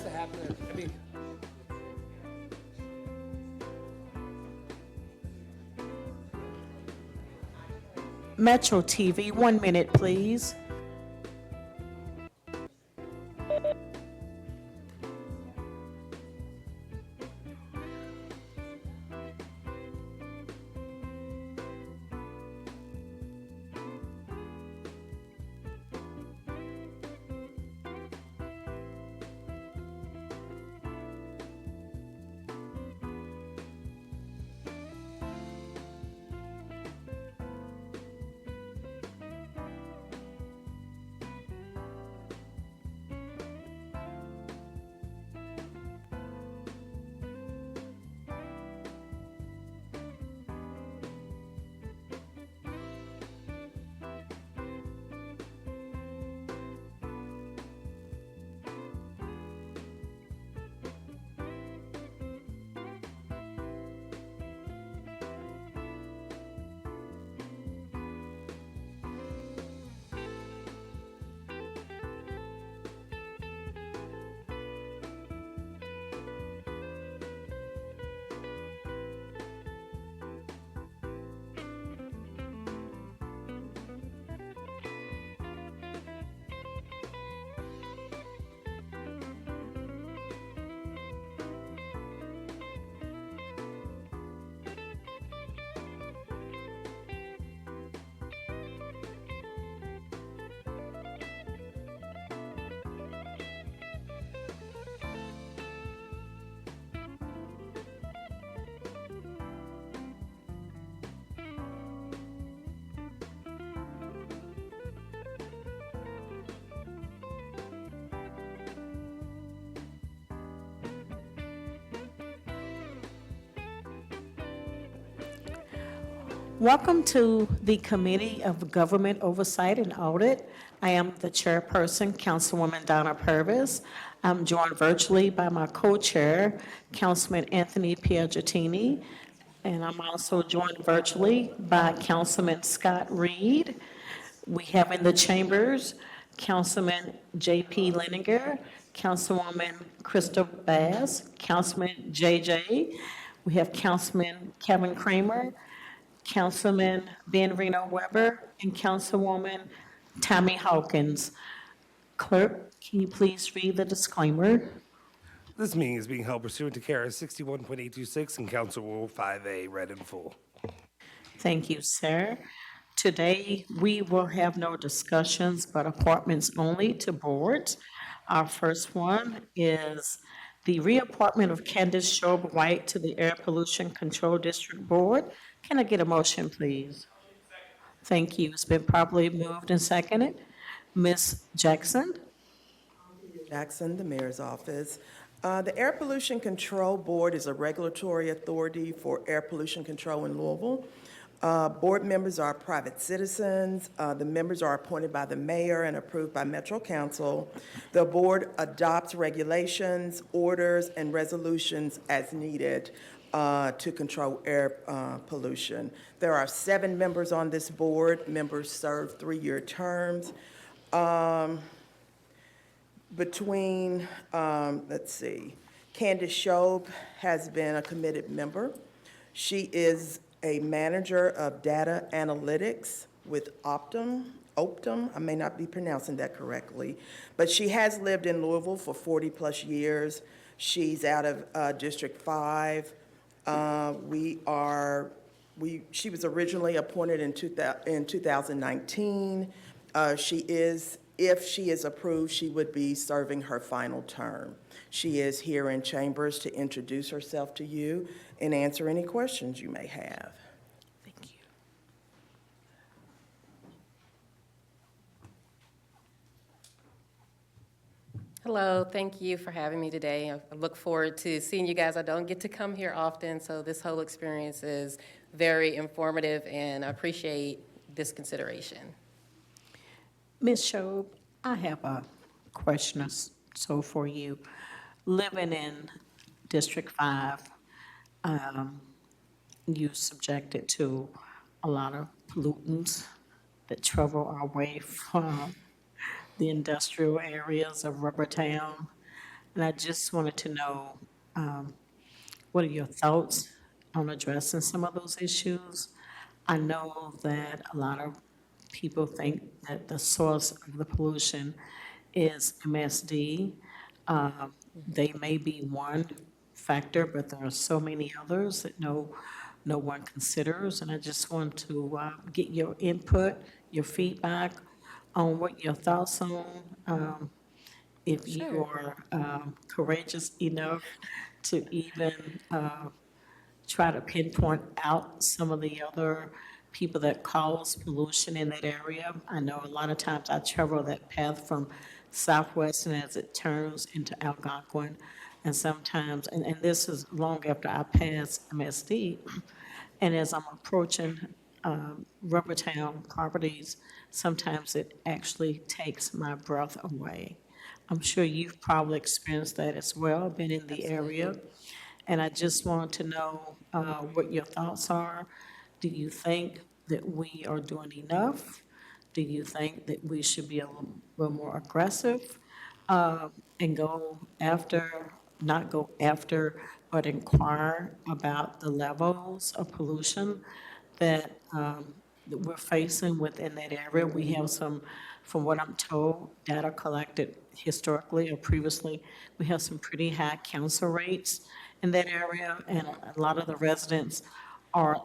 to happen. I mean, Metro TV, 1 minute, please. Welcome to the Committee of Government Oversight and Audit. I am the chairperson, Councilwoman Donna Purvis. I'm joined virtually by my co-chair, Councilman Anthony Piaggiatini, and I'm also joined virtually by Councilman Scott Reed. We have in the chambers Councilman J.P. Leninger, Councilwoman Crystal Bass, Councilman J.J. We have Councilman Kevin Kramer, Councilman Ben Reno Weber, and Councilwoman Tammy Hawkins. Clerk, can you please read the disclaimer? this meeting is being held pursuant to KRS 61.826 and Council Rule 5A, read in full. Thank you, sir. Today, we will have no discussions, but appointments only to boards. Our first one is the reappointment of Candace Shob White to the Air Pollution Control District Board. Can I get a motion, please? Thank you. It's been properly moved and seconded. Ms. Jackson? Jackson, the Mayor's Office. The Air Pollution Control Board is a regulatory authority for air pollution control in Louisville. Board members are private citizens. The members are appointed by the mayor and approved by Metro Council. The board adopts regulations, orders, and resolutions as needed to control air pollution. There are 7 members on this board. Members serve 3-year terms. Let's see, Candace Shob has been a committed member. She is a manager of data analytics with Optum, I may not be pronouncing that correctly, but she has lived in Louisville for 40-plus years. She's out of District 5. She was originally appointed in 2019. If she is approved, she would be serving her final term. She is here in chambers to introduce herself to you and answer any questions you may have. Thank you. Hello, thank you for having me today. I look forward to seeing you guys. I don't get to come here often, so this whole experience is very informative, and I appreciate this consideration. Ms. Shob, I have a question or so for you. Living in District 5, you're subjected to a lot of pollutants that travel our way from the industrial areas of Rubbertown And I just wanted to know, what are your thoughts on addressing some of those issues? I know that a lot of people think that the source of the pollution is MSD. They may be one factor, but there are so many others that no one considers. And I just want to get your input, your feedback on what your thoughts on, if you Sure. are courageous enough to even try to pinpoint out some of the other people that cause pollution in that area. I know a lot of times I travel that path from Southwestern as it turns into Algonquin. And sometimes, and this is long after I pass MSD, and as I'm approaching Rubbertown properties, sometimes it actually takes my breath away. I'm sure you've probably experienced that as well, been in the area. Absolutely. And I just want to know what your thoughts are. Do you think that we are doing enough? Do you think that we should be a little more aggressive and go after, not go after, but inquire about the levels of pollution that we're facing within that area? We have some, from what I'm told, data collected historically or previously, we have some pretty high council rates in that area, and a lot of the residents are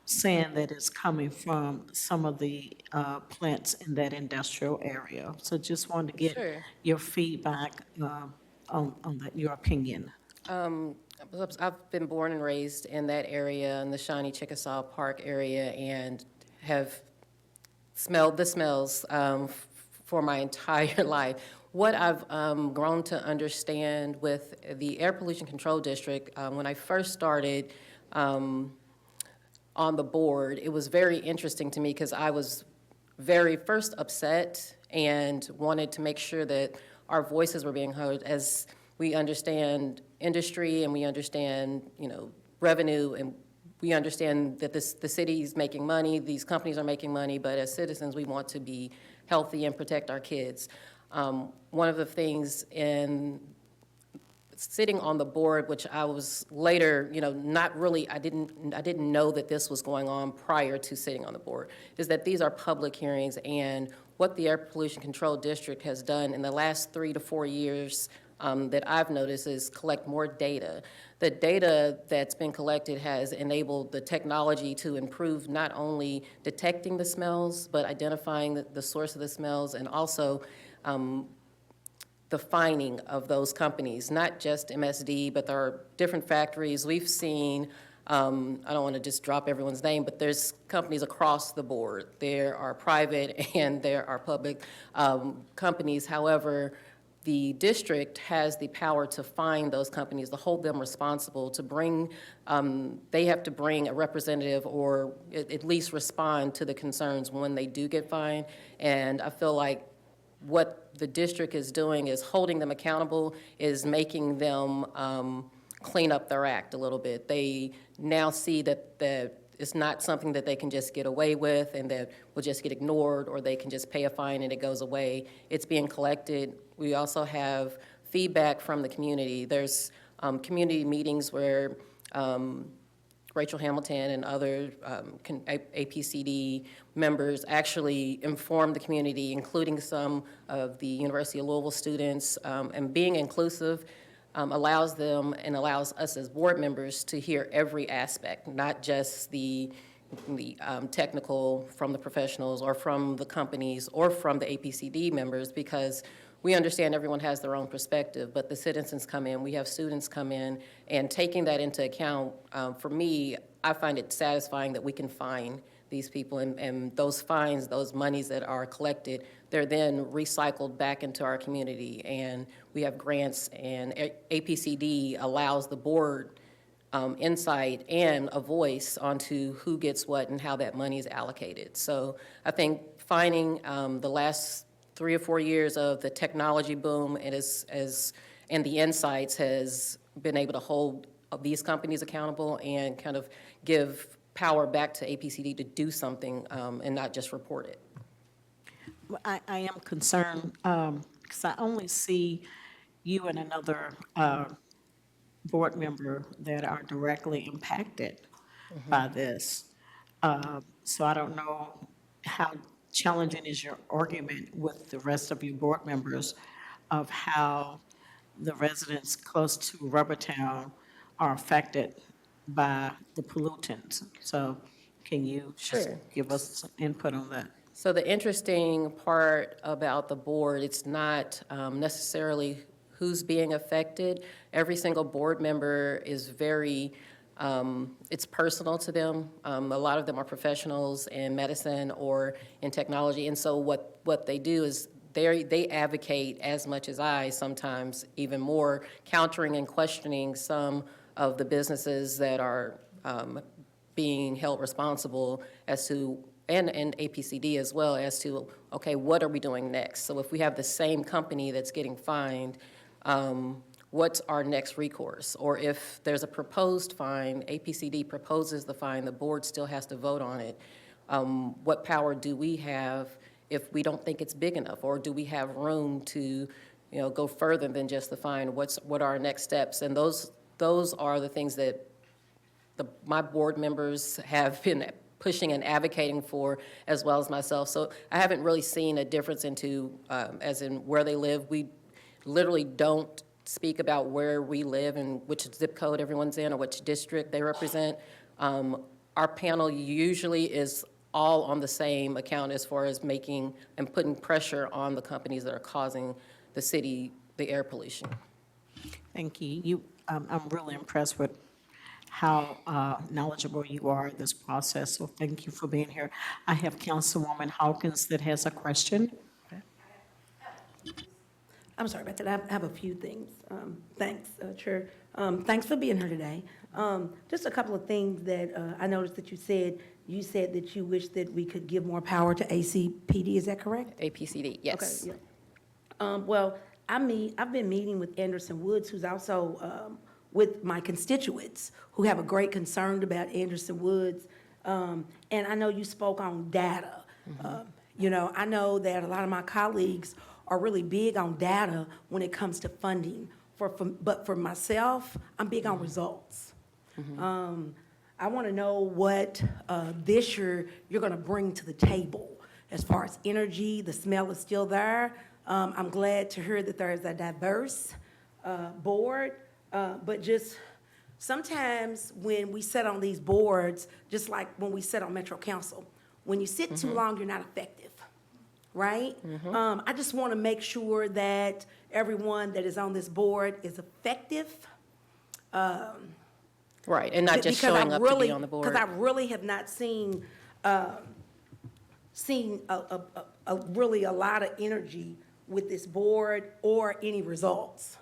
saying that it's coming from some of the plants in that industrial area. So just wanted to get Sure. your feedback on that, your opinion. I've been born and raised in that area, in the Shawnee Chickasaw Park area, and have smelled the smells for my entire life. What I've grown to understand with the Air Pollution Control District, when I first started on the board, it was very interesting to me because I was very first upset and wanted to make sure that our voices were being heard as we understand industry and we understand, revenue, and we understand that the city's making money, these companies are making money, but as citizens, we want to be healthy and protect our kids. One of the things in sitting on the board, which I was later, not really, I didn't know that this was going on prior to sitting on the board, is that these are public hearings, and what the Air Pollution Control District has done in the last 3 to 4 years that I've noticed is collect more data. The data that's been collected has enabled the technology to improve not only detecting the smells, but identifying the source of the smells, and also the finding of those companies, not just MSD, but there are different factories. We've seen, I don't want to just drop everyone's name, but there's companies across the board. There are private and there are public companies. However, the district has the power to find those companies, to hold them responsible, to bring, they have to bring a representative or at least respond to the concerns when they do get fined. And I feel like what the district is doing is holding them accountable, is making them clean up their act a little bit. They now see that it's not something that they can just get away with and that will just get ignored, or they can just pay a fine and it goes away. It's being collected. We also have feedback from the community. There's community meetings where Rachel Hamilton and other APCD members actually inform the community, including some of the University of Louisville students, and being inclusive allows them and allows us as board members to hear every aspect, not just the technical from the professionals or from the companies or from the APCD members, because we understand everyone has their own perspective, but the citizens come in, we have students come in, and taking that into account, for me, I find it satisfying that we can fine these people, and those fines, those monies that are collected, they're then recycled back into our community, and we have grants, and APCD allows the board insight and a voice onto who gets what and how that money is allocated. So I think finding the last 3 or 4 years of the technology boom and the insights has been able to hold these companies accountable and kind of give power back to APCD to do something and not just report it. Well, I am concerned because I only see you and another board member that are directly impacted by this. So I don't know how challenging is your argument with the rest of your board members of how the residents close to Rubbertown are affected by the pollutants. So can you just Sure. give us some input on that? So the interesting part about the board, it's not necessarily who's being affected. Every single board member is very, it's personal to them. A lot of them are professionals in medicine or in technology, and so what they do is they advocate as much as I, sometimes even more, countering and questioning some of the businesses that are being held responsible as to, and APCD as well, as to, okay, what are we doing next? So if we have the same company that's getting fined, what's our next recourse? Or if there's a proposed fine, APCD proposes the fine, the board still has to vote on it. What power do we have if we don't think it's big enough? Or do we have room to, go further than just the fine? What are our next steps? And those are the things that my board members have been pushing and advocating for, as well as myself. So I haven't really seen a difference as in where they live. We literally don't speak about where we live and which zip code everyone's in or which district they represent. Our panel usually is all on the same account as far as making and putting pressure on the companies that are causing the city the air pollution. Thank you. I'm really impressed with how knowledgeable you are in this process, so thank you for being here. I have Councilwoman Hawkins that has a question. I'm sorry about that. I have a few things. Thanks, Chair. Thanks for being here today. Just a couple of things that I noticed that you said. You said that you wish that we could give more power to ACPD. Is that correct? APCD, yes. Okay, yeah. Well, I've been meeting with Anderson Woods, who's also with my constituents, who have a great concern about Anderson Woods. And I know you spoke on data. I know that a lot of my colleagues are really big on data when it comes to funding. But for myself, I'm big on results. I want to know what this year you're going to bring to the table as far as energy. The smell is still there. I'm glad to hear that there is a diverse board, but just sometimes when we sit on these boards, just like when we sit on Metro Council, when you sit too long, you're not effective, right? I just want to make sure that everyone that is on this board is effective. Right, and not just showing up to be on the board. Because I really have not seen really a lot of energy with this board or any results.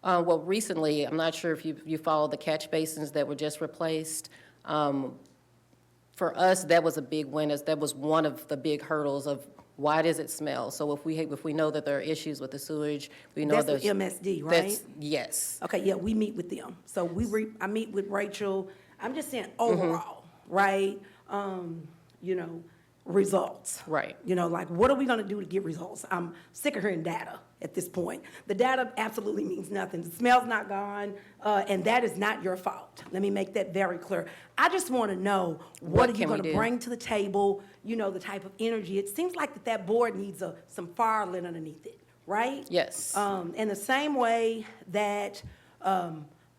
Well, recently, I'm not sure if you followed the catch basins that were just replaced. For us, that was a big win, as that was one of the big hurdles of why does it smell? So if we know that there are issues with the sewage, we know That's with MSD, right? Yes. Okay, yeah, we meet with them. So I meet with Rachel. I'm just saying overall, right? Results. Right. Like what are we gonna do to get results? I'm sick of hearing data at this point. The data absolutely means nothing. The smell's not gone, and that is not your fault. Let me make that very clear. I just wanna know, what are you can we gonna do? bring to the table, the type of energy. It seems like that board needs some fire lit underneath it, right? Yes. In the same way that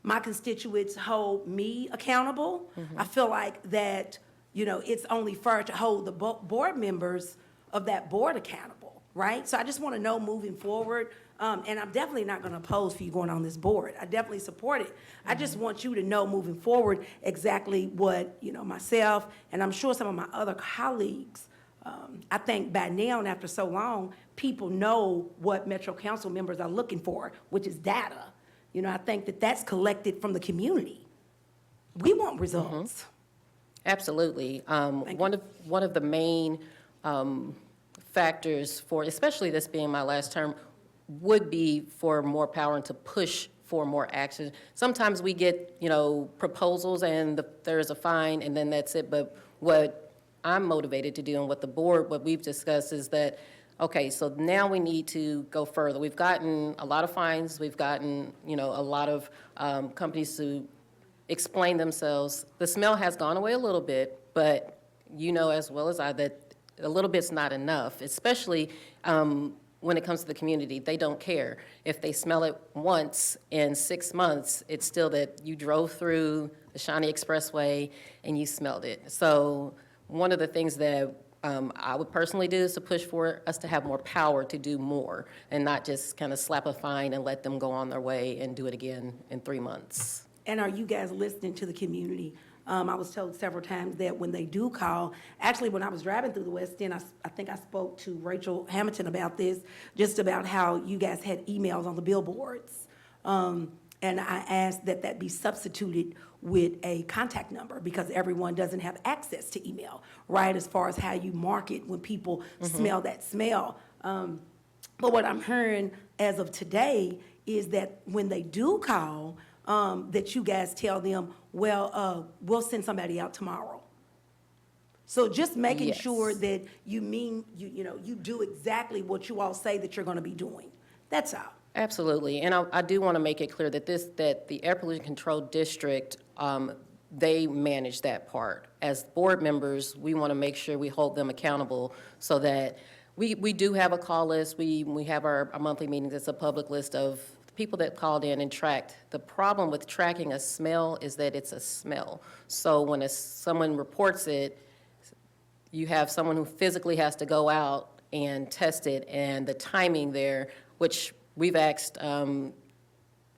my constituents hold me accountable, I feel like that, it's only fair to hold the board members of that board accountable, right? So I just want to know moving forward, and I'm definitely not going to oppose for you going on this board. I definitely support it. I just want you to know moving forward exactly what, myself, and I'm sure some of my other colleagues, I think by now and after so long, people know what Metro Council members are looking for, which is data. I think that that's collected from the community. We want results. Absolutely. One of the main factors for, especially this being my last term, would be for more power and to push for more action. Sometimes we get, proposals and there's a fine and then that's it. But what I'm motivated to do and what we've discussed is that okay, so now we need to go further. We've gotten a lot of fines, we've gotten, a lot of companies to explain themselves. The smell has gone away a little bit, but you know as well as I that a little bit's not enough, especially when it comes to the community. They don't care. If they smell it once in 6 months, it's still that you drove through the Shawnee Expressway and you smelled it. So one of the things that I would personally do is to push for us to have more power to do more and not just kind of slap a fine and let them go on their way and do it again in 3 months. And are you guys listening to the community? I was told several times that when they do call, actually, when I was driving through the West End, I think I spoke to Rachel Hamilton about this, just about how you guys had emails on the billboards. And I asked that that be substituted with a contact number because everyone doesn't have access to email, right? As far as how you market when people smell that smell. But what I'm hearing as of today is that when they do call, that you guys tell them, well, we'll send somebody out tomorrow. So just making Yes. sure that you mean, you do exactly what you all say that you're gonna be doing. That's all. Absolutely, and I do want to make it clear that that the Air Pollution Control District, they manage that part. As board members, we want to make sure we hold them accountable so that we do have a call list. We have our monthly meetings. It's a public list of people that called in and tracked. The problem with tracking a smell is that it's a smell. So when someone reports it, you have someone who physically has to go out and test it, and the timing there, which we've asked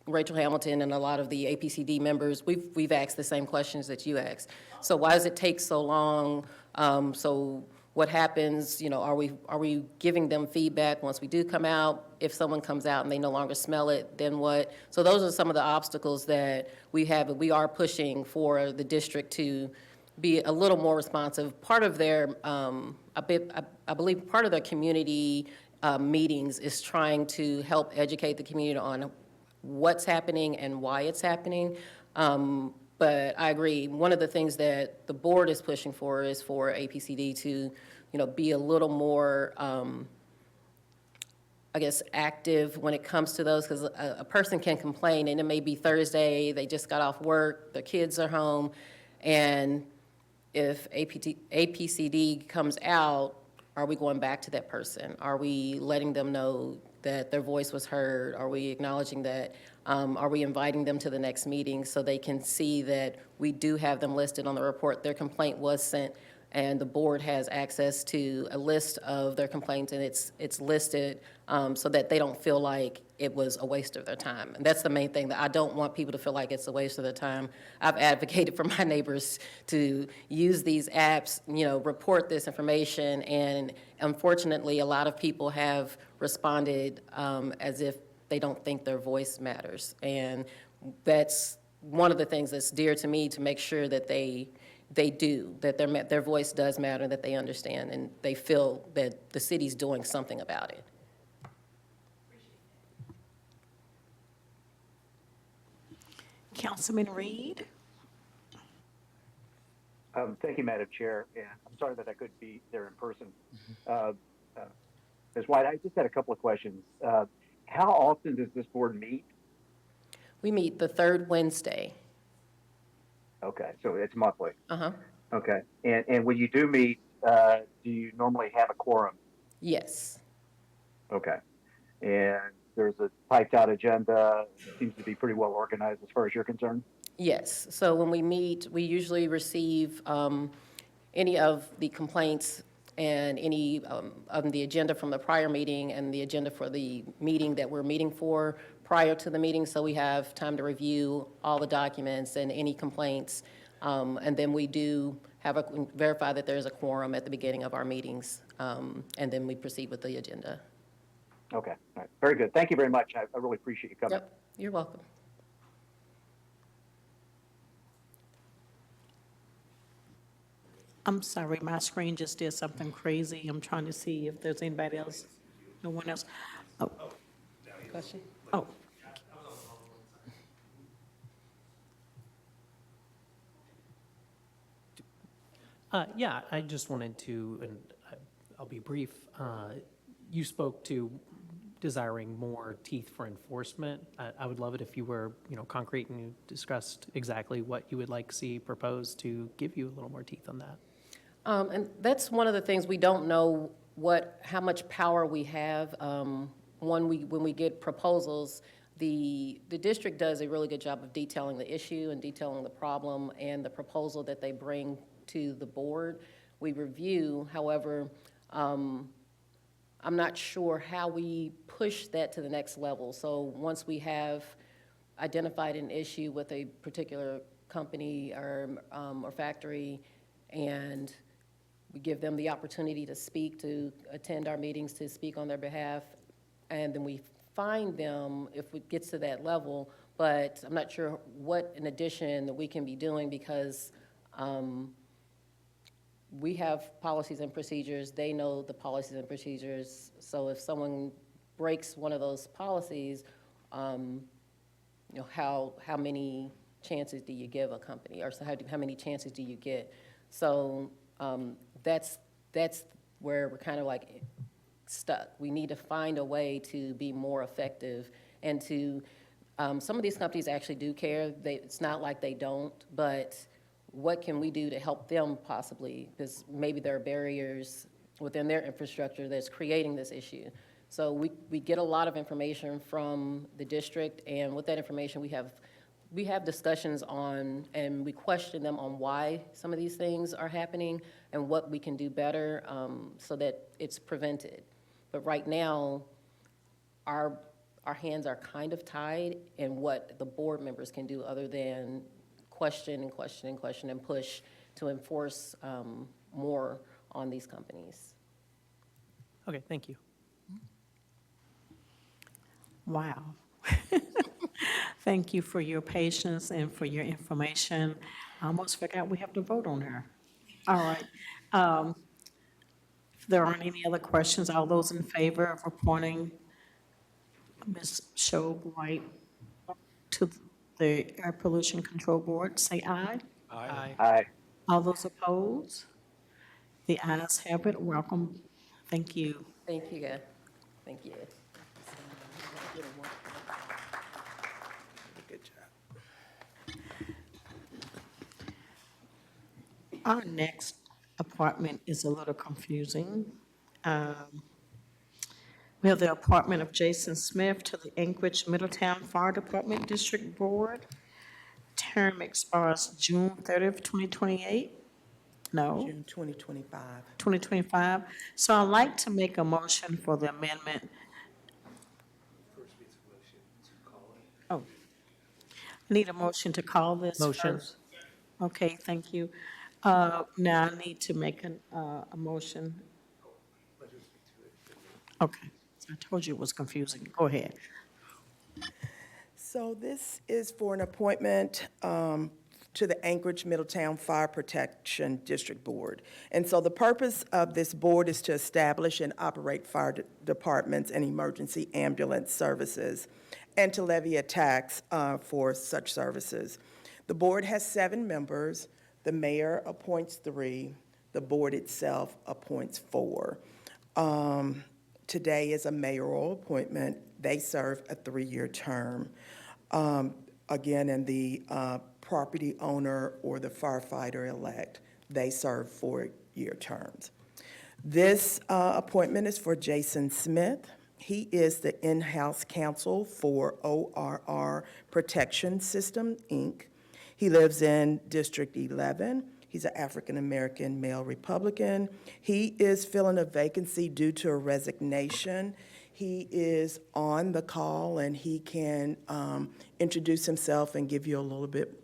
Rachel Hamilton and a lot of the APCD members, we've asked the same questions that you asked. So why does it take so long? So what happens, are we giving them feedback once we do come out? If someone comes out and they no longer smell it, then what? So those are some of the obstacles that we have, and we are pushing for the district to be a little more responsive. Part of their, I believe part of their community meetings is trying to help educate the community on what's happening and why it's happening. But I agree, one of the things that the board is pushing for is for APCD to, be a little more, I guess, active when it comes to those, because a person can complain, and it may be Thursday, they just got off work, their kids are home, and if APCD comes out, are we going back to that person? Are we letting them know that their voice was heard? Are we acknowledging that? Are we inviting them to the next meeting so they can see that we do have them listed on the report? Their complaint was sent, and the board has access to a list of their complaints, and it's listed so that they don't feel like it was a waste of their time. And that's the main thing, that I don't want people to feel like it's a waste of their time. I've advocated for my neighbors to use these apps, report this information, and unfortunately, a lot of people have responded as if they don't think their voice matters. And that's one of the things that's dear to me, to make sure that they do, that their voice does matter, that they understand, and they feel that the city's doing something about it. Councilman Reed? Thank you, Madam Chair, and I'm sorry that I couldn't be there in person. Ms. White, I just had a couple of questions. How often does this board meet? We meet the third Wednesday. Okay, so it's monthly. Uh-huh. Okay, and when you do meet, do you normally have a quorum? Yes. Okay, and there's a typed out agenda, seems to be pretty well organized as far as you're concerned? Yes. So when we meet, we usually receive any of the complaints and any of the agenda from the prior meeting and the agenda for the meeting that we're meeting for prior to the meeting, so we have time to review all the documents and any complaints. And then we do verify that there's a quorum at the beginning of our meetings, and then we proceed with the agenda. Okay, all right, very good. Thank you very much. I really appreciate you coming. Yep, you're welcome. I'm sorry, my screen just did something crazy. I'm trying to see if there's anybody else. No one else? Oh, Question? oh. Yeah, I just wanted to, and I'll be brief, you spoke to desiring more teeth for enforcement. I would love it if you were, concrete and you discussed exactly what you would like to see proposed to give you a little more teeth on that. And that's one of the things we don't know how much power we have. When we get proposals, the district does a really good job of detailing the issue and detailing the problem and the proposal that they bring to the board. We review, however, I'm not sure how we push that to the next level. So once we have identified an issue with a particular company or factory, and we give them the opportunity to speak, to attend our meetings, to speak on their behalf, and then we find them if it gets to that level. But I'm not sure what in addition that we can be doing, because we have policies and procedures. They know the policies and procedures. So if someone breaks one of those policies, how many chances do you give a company, or so how many chances do you get? So that's where we're kind of like stuck. We need to find a way to be more effective, and to some of these companies actually do care. It's not like they don't, but what can we do to help them possibly? Because maybe there are barriers within their infrastructure that's creating this issue. So we get a lot of information from the district, and with that information we have discussions on, and we question them on why some of these things are happening and what we can do better so that it's prevented. But right now, our hands are kind of tied in what the board members can do other than question and question and question and push to enforce more on these companies. Okay, thank you. Wow. Thank you for your patience and for your information. I almost forgot we have to vote on her. All right. If there aren't any other questions, all those in favor of appointing Ms. Shob White to the Air Pollution Control Board, say aye. Aye. Aye. All those opposed? The ayes have it. Welcome. Thank you. Thank you, guys. Thank you. Good job. Our next appointment is a little confusing. We have the appointment of Jason Smith to the Anchorage Middletown Fire Department District Board. Term expires June 30th, 2028. No, June 2025. 2025. So I'd like to make a motion for the amendment. Oh, I need a motion to call this Motion. first. Okay, thank you. Now I need to make a motion. Okay, I told you it was confusing. Go ahead. So this is for an appointment to the Anchorage Middletown Fire Protection District Board. And so the purpose of this board is to establish and operate fire departments and emergency ambulance services, and to levy a tax for such services. The board has 7 members. The mayor appoints 3. The board itself appoints 4. Today is a mayoral appointment. They serve a 3-year term. Again, and the property owner or the firefighter-elect, they serve 4-year terms. This appointment is for Jason Smith. He is the in-house counsel for ORR Protection System, Inc. He lives in District 11. He's an African-American male Republican. He is filling a vacancy due to a resignation. He is on the call, and he can introduce himself and give you a little bit.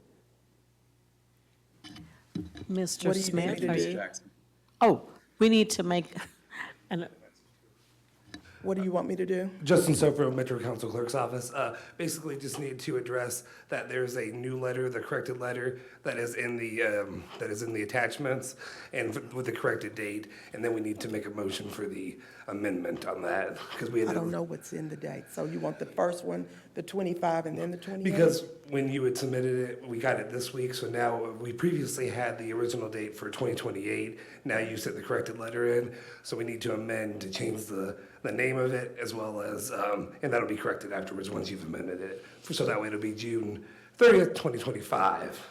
Mr. What do you Smith, need me to are do? you? Oh, we need to make, What do you want me to do? Justin Sofer, Metro Council Clerk's Office. Basically, just need to address that there's a new letter, the corrected letter, that is in the attachments, and with the corrected date. And then we need to make a motion for the amendment on that, because we had I to. don't know what's in the date. So you want the first one, the 25, and then the 28? Because when you had submitted it, we got it this week, so now we previously had the original date for 2028. Now you set the corrected letter in, so we need to amend to change the the name of it, as well as, and that'll be corrected afterwards once you've amended it. So that way it'll be June 30th, 2025.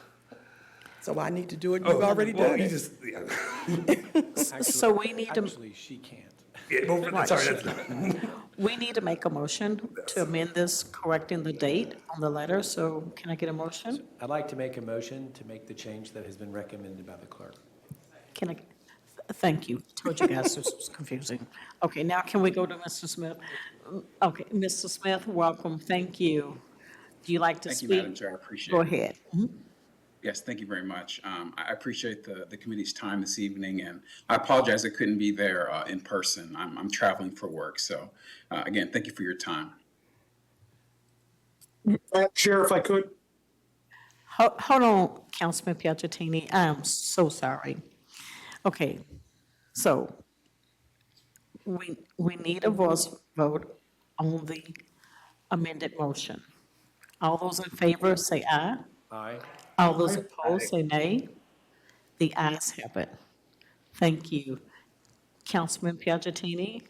So I need to do it, you've already Well, done you it. just, yeah. So we need to, Actually, she can't. Yeah, well, Right. sorry, that's, we need to make a motion to amend this, correcting the date on the letter. So can I get a motion? I'd like to make a motion to make the change that has been recommended by the clerk. Can I, thank you. Told you guys this was confusing. Okay, now can we go to Mr. Smith? Okay, Mr. Smith, welcome. Thank you. Do you like to Thank you, speak? Madam Chair. I appreciate Go it. ahead. Yes, thank you very much. I appreciate the committee's time this evening, and I apologize I couldn't be there in person. I'm traveling for work. So again, thank you for your time. Chair, if I could, Hold on, Councilman Piaggiatini. I'm so sorry. Okay, so we need a voice vote on the amended motion. All those in favor say aye. Aye. All those opposed say nay. The ayes have it. Thank you. Councilman Piaggiatini?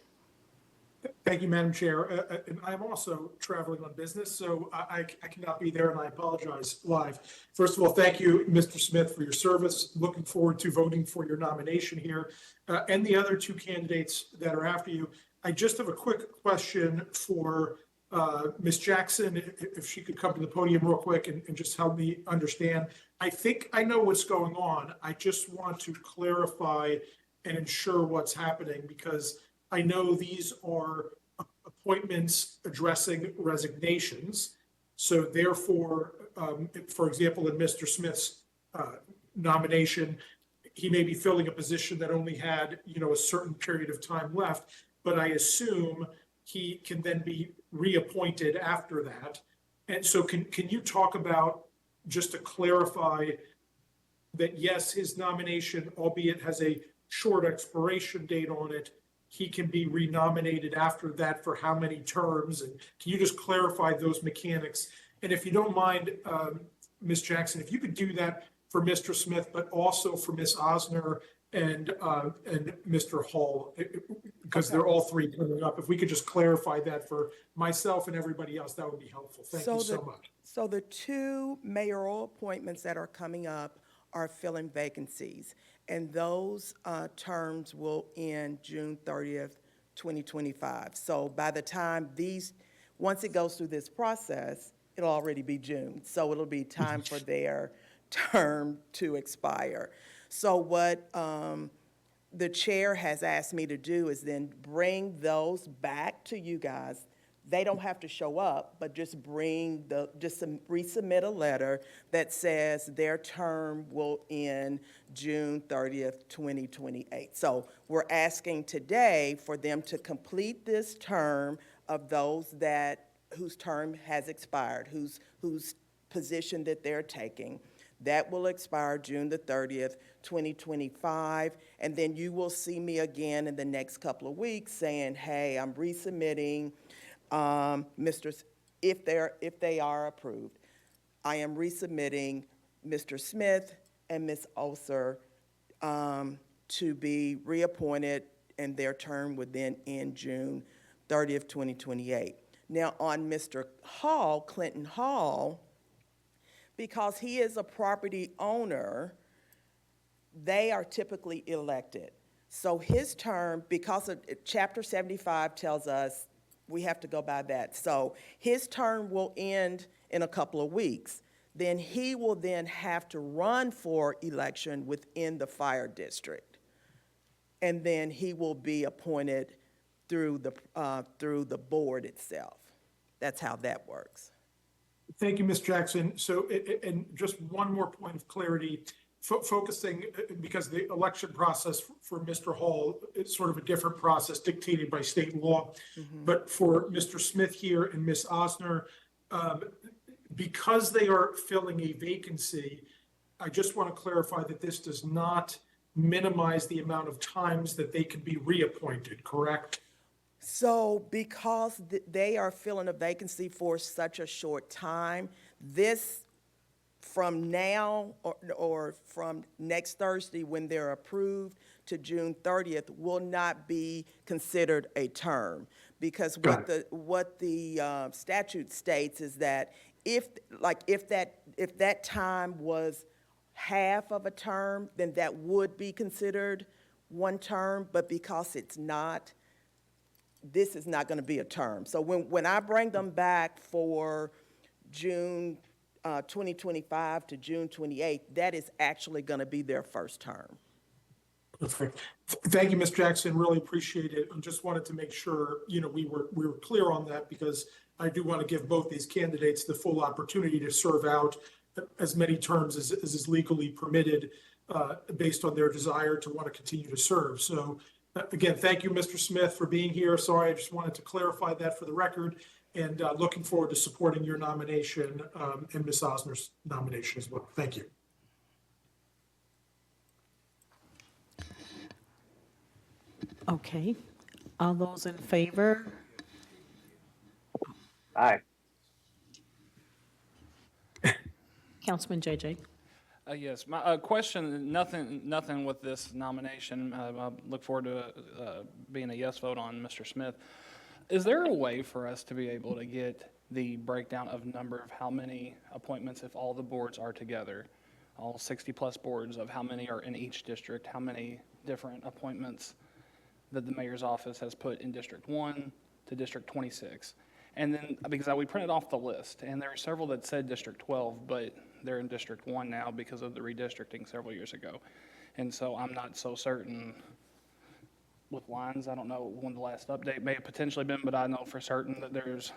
thank you, Madam Chair. And I'm also traveling on business, so I cannot be there, and I apologize live. First of all, thank you, Mr. Smith, for your service. Looking forward to voting for your nomination here, and the other two candidates that are after you. I just have a quick question for Ms. Jackson, if she could come to the podium real quick and just help me understand. I think I know what's going on. I just want to clarify and ensure what's happening, because I know these are appointments addressing resignations. So therefore, for example, in Mr. Smith's nomination, he may be filling a position that only had, a certain period of time left, but I assume he can then be reappointed after that. And so can you talk about, just to clarify, that yes, his nomination, albeit has a short expiration date on it, he can be renominated after that for how many terms? And can you just clarify those mechanics? And if you don't mind, Ms. Jackson, if you could do that for Mr. Smith, but also for Ms. Osner and Mr. Hall, because they're all three coming up. If we could just clarify that for myself and everybody else, that would be helpful. Thank you so much. So the two mayoral appointments that are coming up are filling vacancies, and those terms will end June 30th, 2025. So by the time once it goes through this process, it'll already be June. So it'll be time for their term to expire. So what the chair has asked me to do is then bring those back to you guys. They don't have to show up, but just resubmit a letter that says their term will end June 30th, 2028. So we're asking today for them to complete this term of those whose term has expired, whose position that they're taking. That will expire June the 30th, 2025, and then you will see me again in the next couple of weeks saying, hey, I'm resubmitting, if they are approved, I am resubmitting Mr. Smith and Ms. Oser to be reappointed, and their term would then end June 30th, 2028. Now, on Mr. Hall, Clinton Hall, because he is a property owner, they are typically elected. So his term, because of Chapter 75 tells us we have to go by that. So his term will end in a couple of weeks. Then he will then have to run for election within the fire district. And then he will be appointed through the board itself. That's how that works. Thank you, Ms. Jackson. So, and just one more point of clarity, focusing, because the election process for Mr. Hall is sort of a different process dictated by state law. But for Mr. Smith here and Ms. Osner, because they are filling a vacancy, I just want to clarify that this does not minimize the amount of times that they can be reappointed, correct? So because they are filling a vacancy for such a short time, this from now or from next Thursday when they're approved to June 30th will not be considered a term. Because what the statute states is that if that time was half of a term, then that would be considered one term, but because it's not, this is not going to be a term. So when I bring them back for June 2025 to June 28th, that is actually going to be their first term. Perfect. Thank you, Ms. Jackson. Really appreciate it. And just wanted to make sure, we were clear on that, because I do want to give both these candidates the full opportunity to serve out as many terms as is legally permitted, based on their desire to want to continue to serve. So again, thank you, Mr. Smith, for being here. Sorry, I just wanted to clarify that for the record, and looking forward to supporting your nomination and Ms. Osner's nomination as well. Thank you. Okay. All those in favor? Aye. Councilman JJ. Yes, my question, nothing with this nomination. I look forward to being a yes vote on Mr. Smith. Is there a way for us to be able to get the breakdown of number of how many appointments, if all the boards are together, all 60-plus boards, of how many are in each district, how many different appointments that the mayor's office has put in District 1 to District 26? And then, because we printed off the list, and there are several that said District 12, but they're in District 1 now because of the redistricting several years ago. And so I'm not so certain with lines. I don't know when the last update may have potentially been, but I know for certain that there's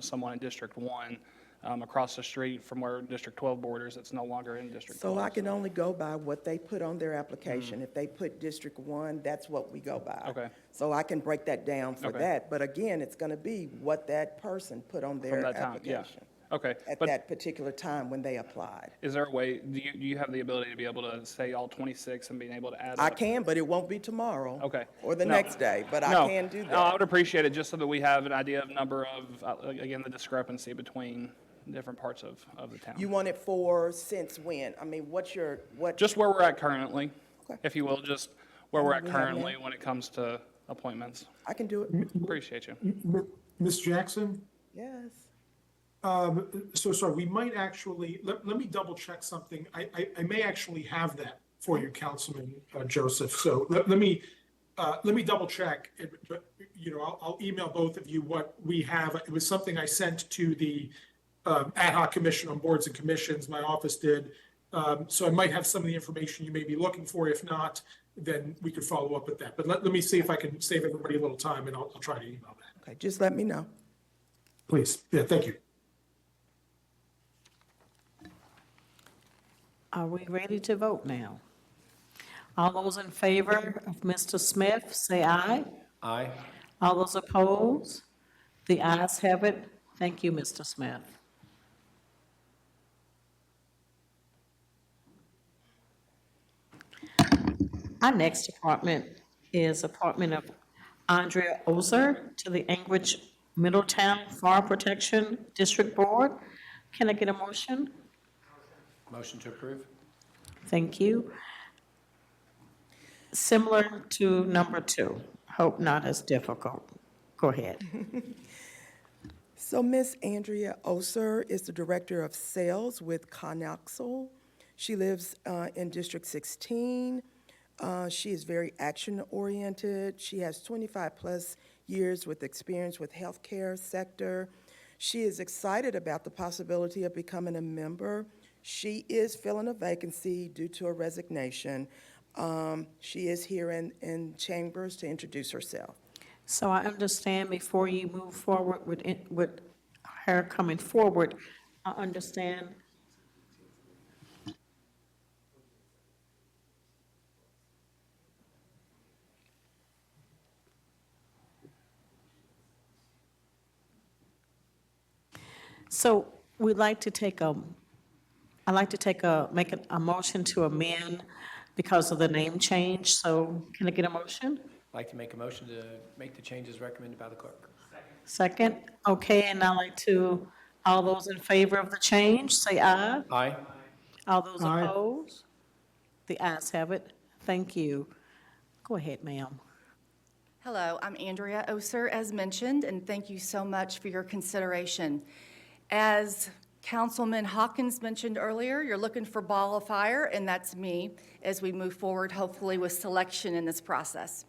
someone in District 1 across the street from where District 12 borders that's no longer in District 12. So I can only go by what they put on their application. If they put District 1, that's what we go by. Okay. So I can break that down for Okay. that. But again, it's going to be what that person put on their that time, yeah. application. Okay, At but that particular time when they applied. is there a way, do you have the ability to be able to say all 26 and being able to add I up? can, but it won't be tomorrow. Okay. Or the No. next day, but I No. can do No, I that. would appreciate it, just so that we have an idea of number of, again, the discrepancy between different parts of the town. You want it for since when? I mean, what? Just where we're at currently, Okay. if you will, just where we're at we have currently now? when it comes to appointments. I can do it. Appreciate you. Ms. Jackson? Yes. So sorry, we might actually, let me double check something. I may actually have that for you, Councilman Joseph. So let me double check, but, I'll email both of you what we have. It was something I sent to the ad hoc commission on boards and commissions, my office did. So I might have some of the information you may be looking for. If not, then we could follow up with that. But let me see if I can save everybody a little time, and I'll try to email that. Okay, just let me know. Please. Yeah, thank you. Are we ready to vote now? All those in favor of Mr. Smith, say aye. Aye. All those opposed? The ayes have it. Thank you, Mr. Smith. Our next appointment is appointment of Andrea Ozer to the Anchorage Middletown Fire Protection District Board. Can I get a motion? Motion to approve? Thank you. Similar to number 2. Hope not as difficult. Go ahead. So Ms. Andrea Oser is the Director of Sales with Conoxal. She lives in District 16. She is very action-oriented. She has 25-plus years with experience with healthcare sector. She is excited about the possibility of becoming a member. She is filling a vacancy due to a resignation. She is here in chambers to introduce herself. So I understand before you move forward with her coming forward, I understand. So we'd like to take I'd like to make a motion to amend because of the name change. So can I get a motion? I'd like to make a motion to make the changes recommended by the clerk. Second? Okay, and I'd like to All those in favor of the change, say aye. Aye. All those Aye. opposed? The ayes have it. Thank you. Go ahead, ma'am. Hello, I'm Andrea Oser, as mentioned, and thank you so much for your consideration. As Councilman Hawkins mentioned earlier, you're looking for ball of fire, and that's me, as we move forward, hopefully, with selection in this process.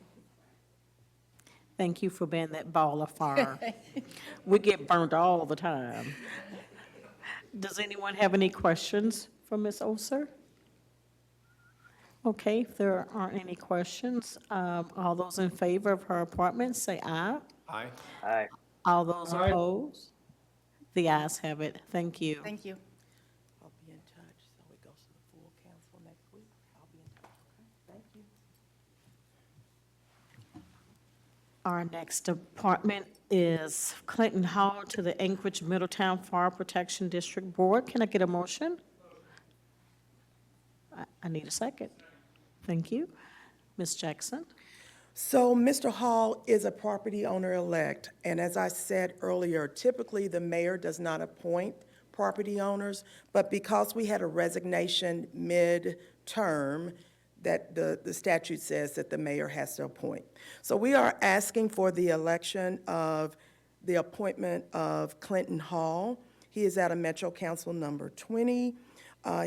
Thank you for being that ball of fire. We get burnt all the time. Does anyone have any questions for Ms. Oser? Okay, if there aren't any questions, all those in favor of her appointment, say aye. Aye. Aye. All those Aye. opposed? The ayes have it. Thank you. Thank you. I'll be in touch, so it goes to the full council next week. I'll be in touch, okay? Thank you. Our next appointment is Clinton Hall to the Anchorage Middletown Fire Protection District Board. Can I get a motion? I need a second. Thank you. Ms. Jackson? So Mr. Hall is a property owner-elect, and as I said earlier, typically the mayor does not appoint property owners, but because we had a resignation mid-term, that the statute says that the mayor has to appoint. So we are asking for the election of the appointment of Clinton Hall. He is out of Metro Council number 20.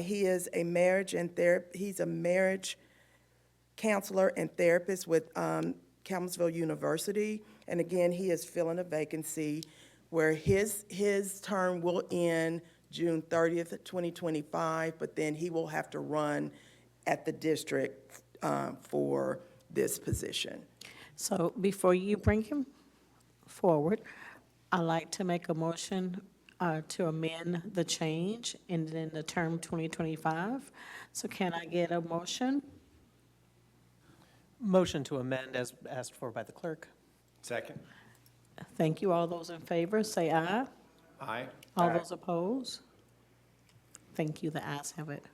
He is a he's a marriage counselor and therapist with Campbellsville University. And again, he is filling a vacancy where his term will end June 30th, 2025, but then he will have to run at the district for this position. So before you bring him forward, I'd like to make a motion to amend the change and then the term 2025. So can I get a motion? Motion to amend as asked for by the clerk. Second. Thank you. All those in favor, say aye. Aye. All those opposed? Thank you. The ayes have it.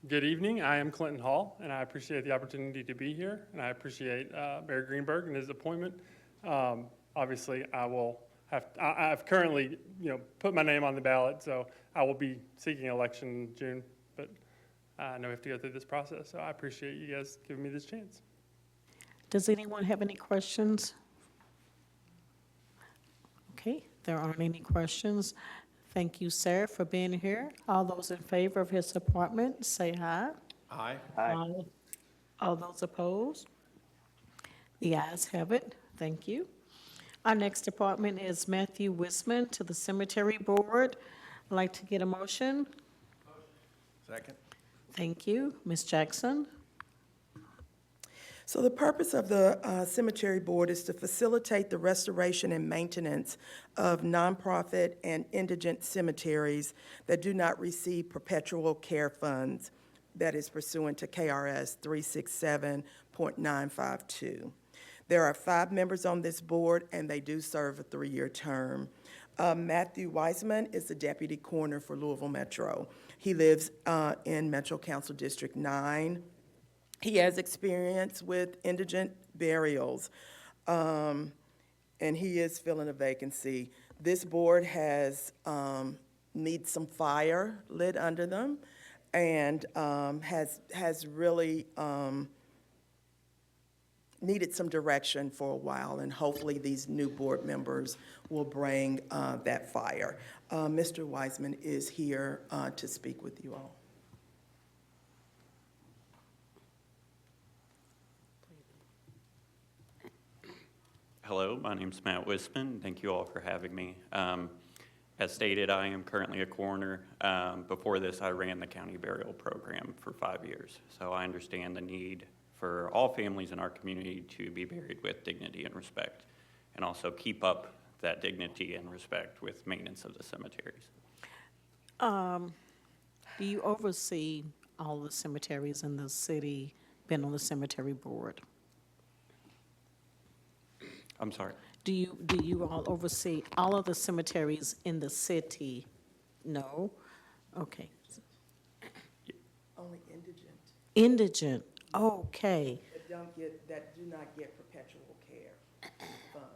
Good evening. I am Clinton Hall, and I appreciate the opportunity to be here, and I appreciate Mayor Greenberg and his appointment. Obviously, I've currently, put my name on the ballot, so I will be seeking election in June, but I know we have to go through this process, so I appreciate you guys giving me this chance. Does anyone have any questions? Okay, there aren't any questions. Thank you, sir, for being here. All those in favor of his appointment, say aye. Aye. Aye. All those opposed? The ayes have it. Thank you. Our next appointment is Matthew Wisman to the Cemetery Board. I'd like to get a motion. Second. Thank you. Ms. Jackson? So the purpose of the Cemetery Board is to facilitate the restoration and maintenance of nonprofit and indigent cemeteries that do not receive perpetual care funds, that is pursuant to KRS 367.952. There are 5 members on this board, and they do serve a 3-year term. Matthew Wiseman is the deputy coroner for Louisville Metro. He lives in Metro Council District 9. He has experience with indigent burials, and he is filling a vacancy. This board needs some fire lit under them, and has really needed some direction for a while, and hopefully these new board members will bring that fire. Mr. Wiseman is here to speak with you all. Hello, my name's Matt Wisman. Thank you all for having me. As stated, I am currently a coroner. Before this, I ran the county burial program for 5 years. So I understand the need for all families in our community to be buried with dignity and respect, and also keep up that dignity and respect with maintenance of the cemeteries. Do you oversee all the cemeteries in the city, been on the cemetery board? I'm sorry. Do you all oversee all of the cemeteries in the city? No? Okay. Only indigent. Indigent, okay. That do not get perpetual care. funds.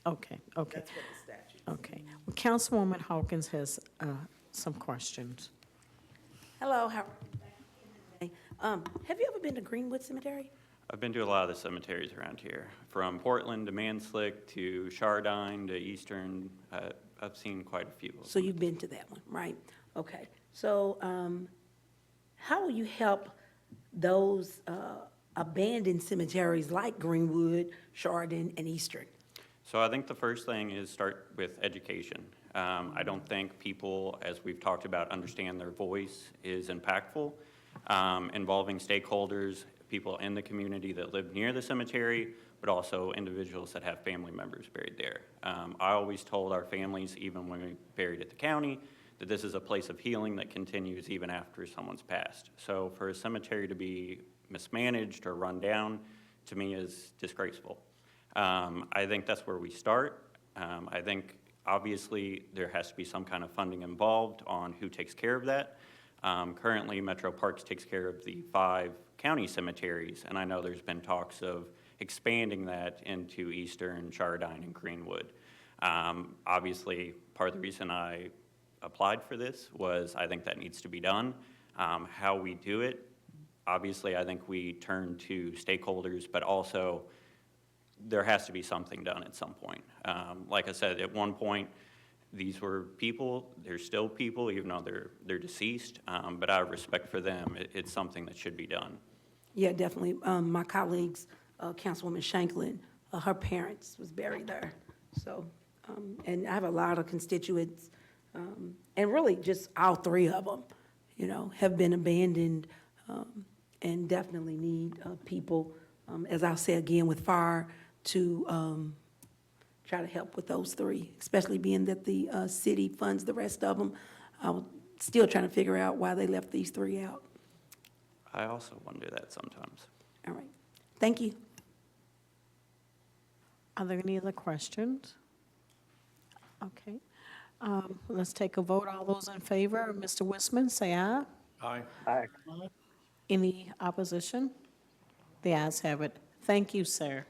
Okay, okay, That's what the statute. okay. Well, Councilwoman Hawkins has some questions. Hello, how are you today? Have you ever been to Greenwood Cemetery? I've been to a lot of the cemeteries around here, from Portland to Manslick to Chardine to Eastern. I've seen quite a few of So them. you've been to that one, right? Okay. So how will you help those abandoned cemeteries like Greenwood, Chardon, and Eastern? So I think the first thing is start with education. I don't think people, as we've talked about, understand their voice is impactful. Involving stakeholders, people in the community that live near the cemetery, but also individuals that have family members buried there. I always told our families, even when we buried at the county, that this is a place of healing that continues even after someone's passed. So for a cemetery to be mismanaged or run down, to me is disgraceful. I think that's where we start. I think obviously there has to be some kind of funding involved on who takes care of that. Currently, Metro Parks takes care of the 5 county cemeteries, and I know there's been talks of expanding that into Eastern, Chardine, and Greenwood. Obviously, part of the reason I applied for this was I think that needs to be done. How we do it, obviously, I think we turn to stakeholders, but also there has to be something done at some point. Like I said, at one point, these were people, they're still people, even though they're deceased, but out of respect for them, it's something that should be done. Yeah, definitely. My colleagues, Councilwoman Shanklin, her parents was buried there. So, and I have a lot of constituents, and really just all 3 of them, you know, have been abandoned, and definitely need people, as I'll say again with fire, to try to help with those 3, especially being that the city funds the rest of them. I'm still trying to figure out why they left these 3 out. I also wonder that sometimes. All right. Thank you. Are there any other questions? Okay. Let's take a vote. All those in favor, Mr. Wisman, say aye. Aye. Aye. Any opposition? The ayes have it. Thank you, sir.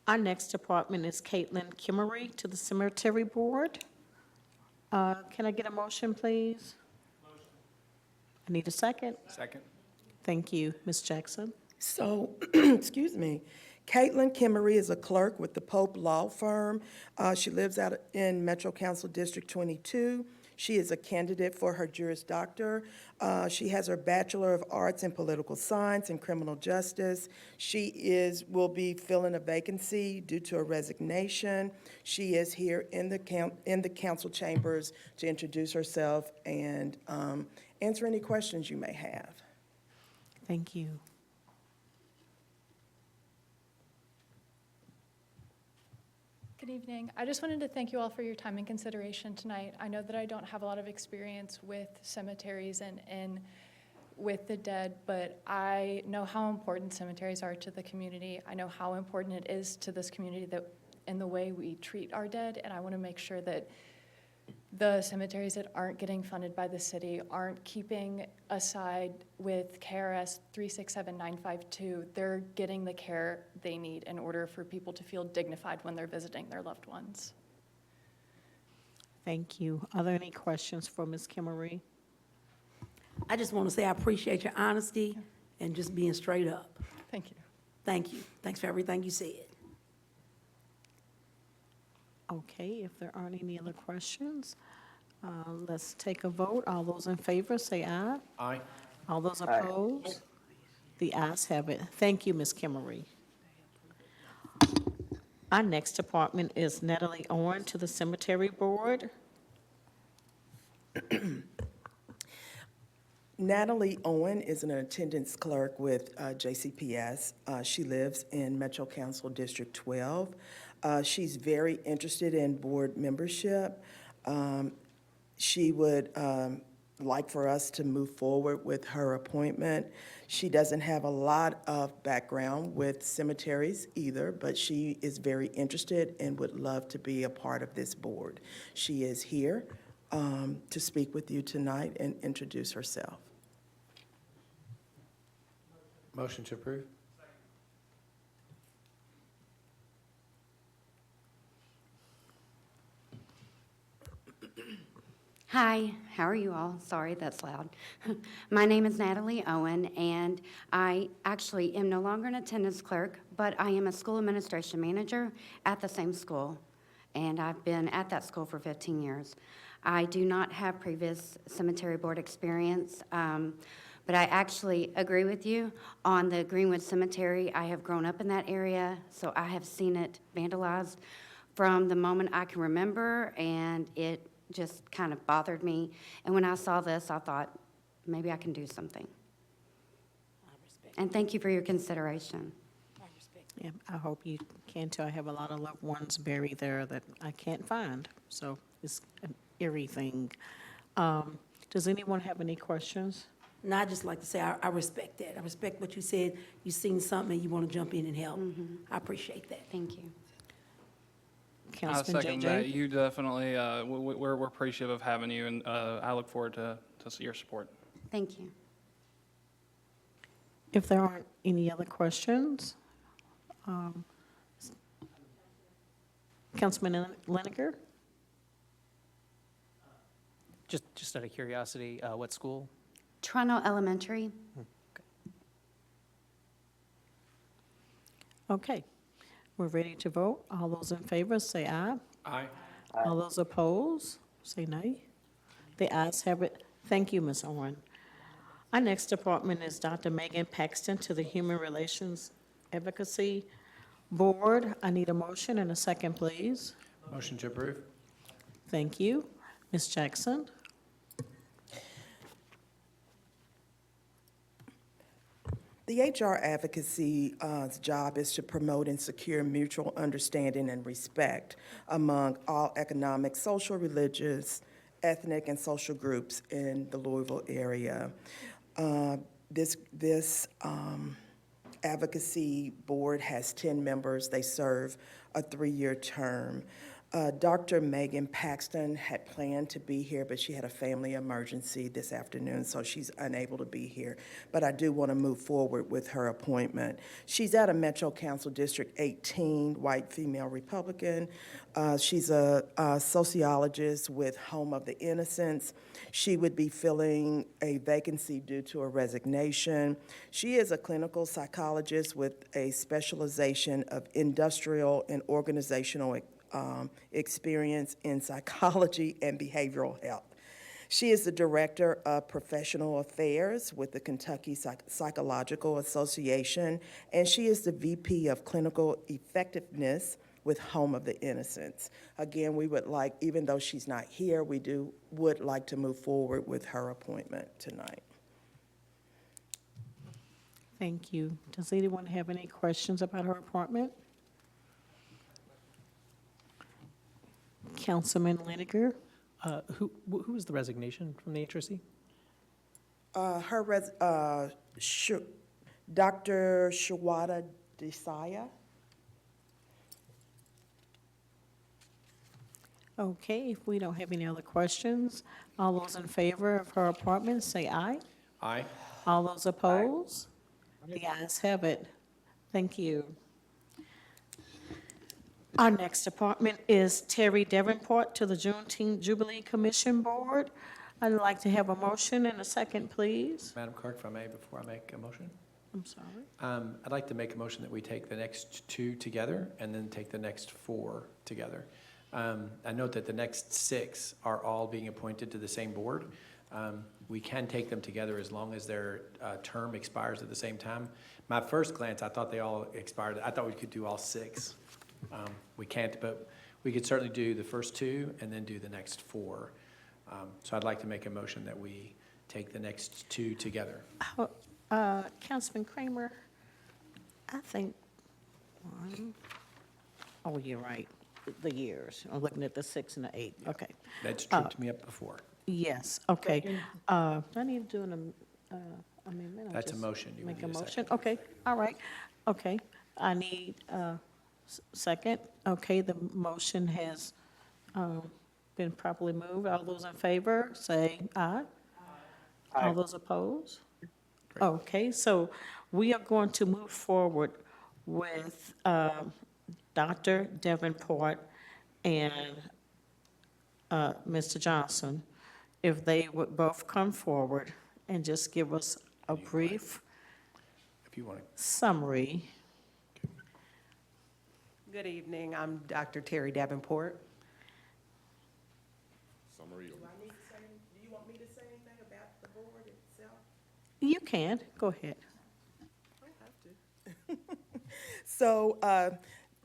Our next department is Caitlin Kimmery to the Cemetery Board. Can I get a motion, please? Motion. I need a second. Second. Thank you. Ms. Jackson? So, excuse me, Caitlin Kimmery is a clerk with the Pope Law Firm. She lives out in Metro Council District 22. She is a candidate for her Juris Doctor. She has her Bachelor of Arts in Political Science and Criminal Justice. She will be filling a vacancy due to a resignation. She is here in the council chambers to introduce herself and answer any questions you may have. Thank you. Good evening. I just wanted to thank you all for your time and consideration tonight. I know that I don't have a lot of experience with cemeteries and with the dead, but I know how important cemeteries are to the community. I know how important it is to this community that in the way we treat our dead, and I want to make sure that the cemeteries that aren't getting funded by the city aren't keeping aside with KRS 367952. They're getting the care they need in order for people to feel dignified when they're visiting their loved ones. Thank you. Are there any questions for Ms. Kimmery? I just want to say I appreciate your honesty and just being straight up. Thank you. Thank you. Thanks for everything you said. Okay, if there aren't any other questions, let's take a vote. All those in favor, say aye. Aye. All those opposed? The ayes have it. Thank you, Ms. Kimmery. Our next department is Natalie Owen to the Cemetery Board. Natalie Owen is an attendance clerk with JCPS. She lives in Metro Council District 12. She's very interested in board membership. She would like for us to move forward with her appointment. She doesn't have a lot of background with cemeteries either, but she is very interested and would love to be a part of this board. She is here to speak with you tonight and introduce herself. Motion to approve? Hi, how are you all? Sorry, that's loud. My name is Natalie Owen, and I actually am no longer an attendance clerk, but I am a school administration manager at the same school, and I've been at that school for 15 years. I do not have previous cemetery board experience, but I actually agree with you on the Greenwood Cemetery. I have grown up in that area, so I have seen it vandalized from the moment I can remember, and it just kind of bothered me. And when I saw this, I thought, maybe I can do something. And thank you for your consideration. Yeah, I hope you can too. I have a lot of loved ones buried there that I can't find, so it's an eerie thing. Does anyone have any questions? And I'd just like to say, I respect that. I respect what you said. You've seen something and you want to jump in and help. I appreciate that. Thank you. I Councilman second JJ? that. You definitely, we're appreciative of having you, and I look forward to your support. Thank you. If there aren't any other questions, Councilman Liniger? Just out of curiosity, what school? Toronto Elementary. Okay, we're ready to vote. All those in favor, say aye. Aye. All those opposed, say nay. The ayes have it. Thank you, Ms. Owen. Our next appointment is Dr. Megan Paxton to the Human Relations Advocacy Board. I need a motion and a second, please. Motion to approve? Thank you. Ms. Jackson? The HR advocacy's job is to promote and secure mutual understanding and respect among all economic, social, religious, ethnic, and social groups in the Louisville area. This advocacy board has 10 members. They serve a 3-year term. Dr. Megan Paxton had planned to be here, but she had a family emergency this afternoon, so she's unable to be here. But I do want to move forward with her appointment. She's out of Metro Council District 18, white female Republican. She's a sociologist with Home of the Innocents. She would be filling a vacancy due to a resignation. She is a clinical psychologist with a specialization of industrial and organizational experience in psychology and behavioral health. She is the Director of Professional Affairs with the Kentucky Psychological Association, and she is the VP of Clinical Effectiveness with Home of the Innocents. Again, we would like, even though she's not here, would like to move forward with her appointment tonight. Thank you. Does anyone have any questions about her appointment? Councilman Liniger? Who was the resignation from the HRC? Dr. Shawada Desaya. Okay, if we don't have any other questions, all those in favor of her appointment, say aye. Aye. All those opposed? The ayes have it. Thank you. Our next appointment is Terry Davenport to the Juneteenth Jubilee Commission Board. I'd like to have a motion and a second, please. Madam Clerk, if I may, before I make a motion, I'm sorry. I'd like to make a motion that we take the next 2 together and then take the next 4 together. I note that the next 6 are all being appointed to the same board. We can take them together as long as their term expires at the same time. My first glance, I thought they all expired. I thought we could do all 6. We can't, but we could certainly do the first 2 and then do the next 4. So I'd like to make a motion that we take the next 2 together. Councilman Kramer, I think, oh, you're right, the years. I'm looking at the 6 and the 8, okay. That's tripped me up before. Yes, okay. I need to do an amendment. or That's a just motion. You would Make a need a motion, second. okay, all right, okay. I need second, okay, the motion has been properly moved. All those in favor, say aye. All those opposed? Okay, so we are going to move forward with Dr. Davenport and Mr. Johnson if they would both come forward and just give us a brief If you want to. summary. Good evening, I'm Dr. Terry Davenport. Do you want me to say anything about the board itself? You can, go ahead. So,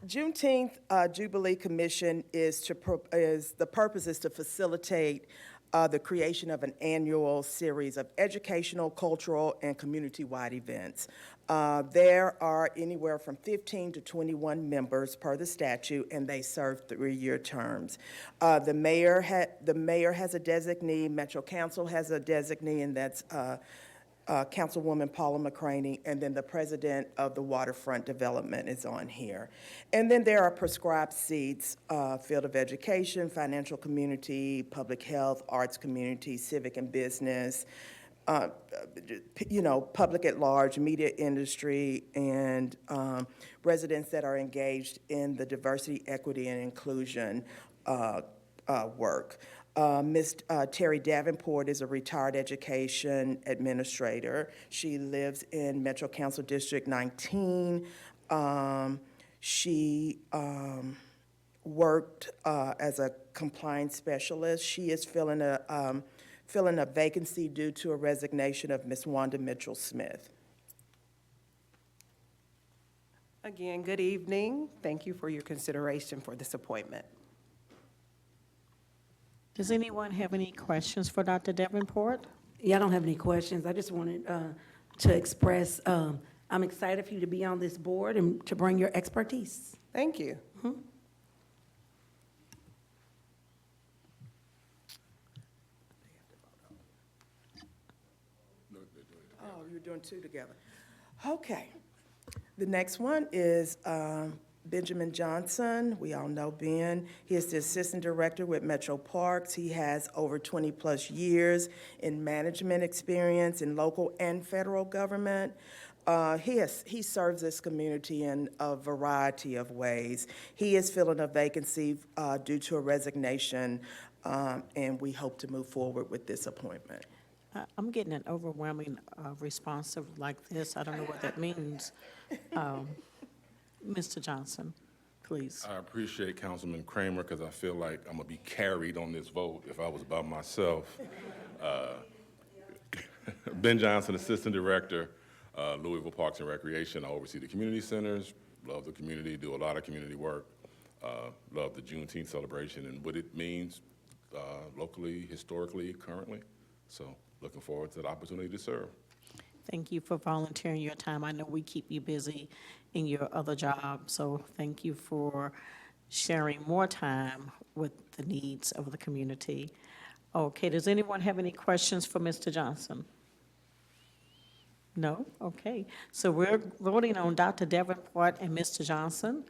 Juneteenth Jubilee Commission the purpose is to facilitate the creation of an annual series of educational, cultural, and community-wide events. There are anywhere from 15 to 21 members per the statute, and they serve 3-year terms. The mayor has a designee, Metro Council has a designee, and that's Councilwoman Paula McCraney, and then the president of the Waterfront Development is on here. And then there are prescribed seats, field of education, financial community, public health, arts community, civic and business, public at large, media industry, and residents that are engaged in the diversity, equity, and inclusion work. Ms. Terry Davenport is a retired education administrator. She lives in Metro Council District 19. She worked as a compliance specialist. She is filling a vacancy due to a resignation of Ms. Wanda Mitchell-Smith. Again, good evening. Thank you for your consideration for this appointment. Does anyone have any questions for Dr. Davenport? Yeah, I don't have any questions. I just wanted to express, I'm excited for you to be on this board and to bring your expertise. Thank you. Oh, you're doing two together. Okay. The next one is Benjamin Johnson. We all know Ben. He is the Assistant Director with Metro Parks. He has over 20-plus years in management experience in local and federal government. He serves this community in a variety of ways. He is filling a vacancy due to a resignation, and we hope to move forward with this appointment. I'm getting an overwhelming response like this. I don't know what that means. Mr. Johnson, please. I appreciate Councilman Kramer because I feel like I'm going to be carried on this vote if I was by myself. Ben Johnson, Assistant Director, Louisville Parks and Recreation. I oversee the community centers, love the community, do a lot of community work, love the Juneteenth celebration and what it means locally, historically, currently. So looking forward to the opportunity to serve. Thank you for volunteering your time. I know we keep you busy in your other job, so thank you for sharing more time with the needs of the community. Okay, does anyone have any questions for Mr. Johnson? No? Okay, so we're voting on Dr. Davenport and Mr. Johnson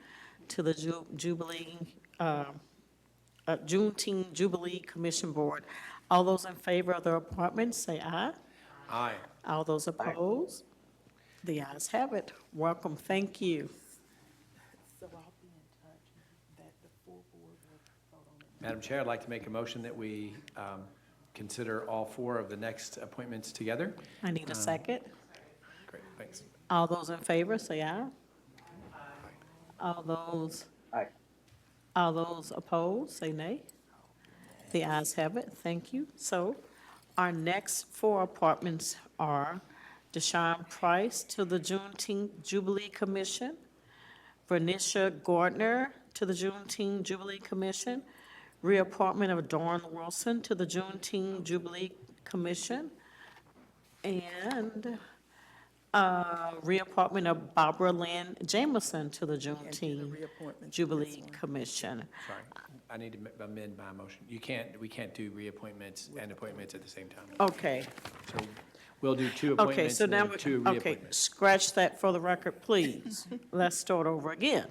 to the Juneteenth Jubilee Commission Board. All those in favor of the appointment, say aye. Aye. All those opposed? The ayes have it. Welcome, thank you. So I'll be in touch that the full board will vote on it. Madam Chair, I'd like to make a motion that we consider all 4 of the next appointments together. I need a second. Great, thanks. All those in favor, say aye. All those? Aye. All those opposed, say nay. The ayes have it, thank you. So our next 4 appointments are Deshaun Price to the Juneteenth Jubilee Commission, Vernisha Gardner to the Juneteenth Jubilee Commission, reappointment of Dawn Wilson to the Juneteenth Jubilee Commission, and reappointment of Barbara Lynn Jameson to the Juneteenth Jubilee Commission. Sorry, I need to amend my motion. We can't do reappointments and appointments at the same time. Okay. So we'll do 2 Okay, appointments so and now, then 2 okay, reappointments. scratch that for the record, please. Let's start over again.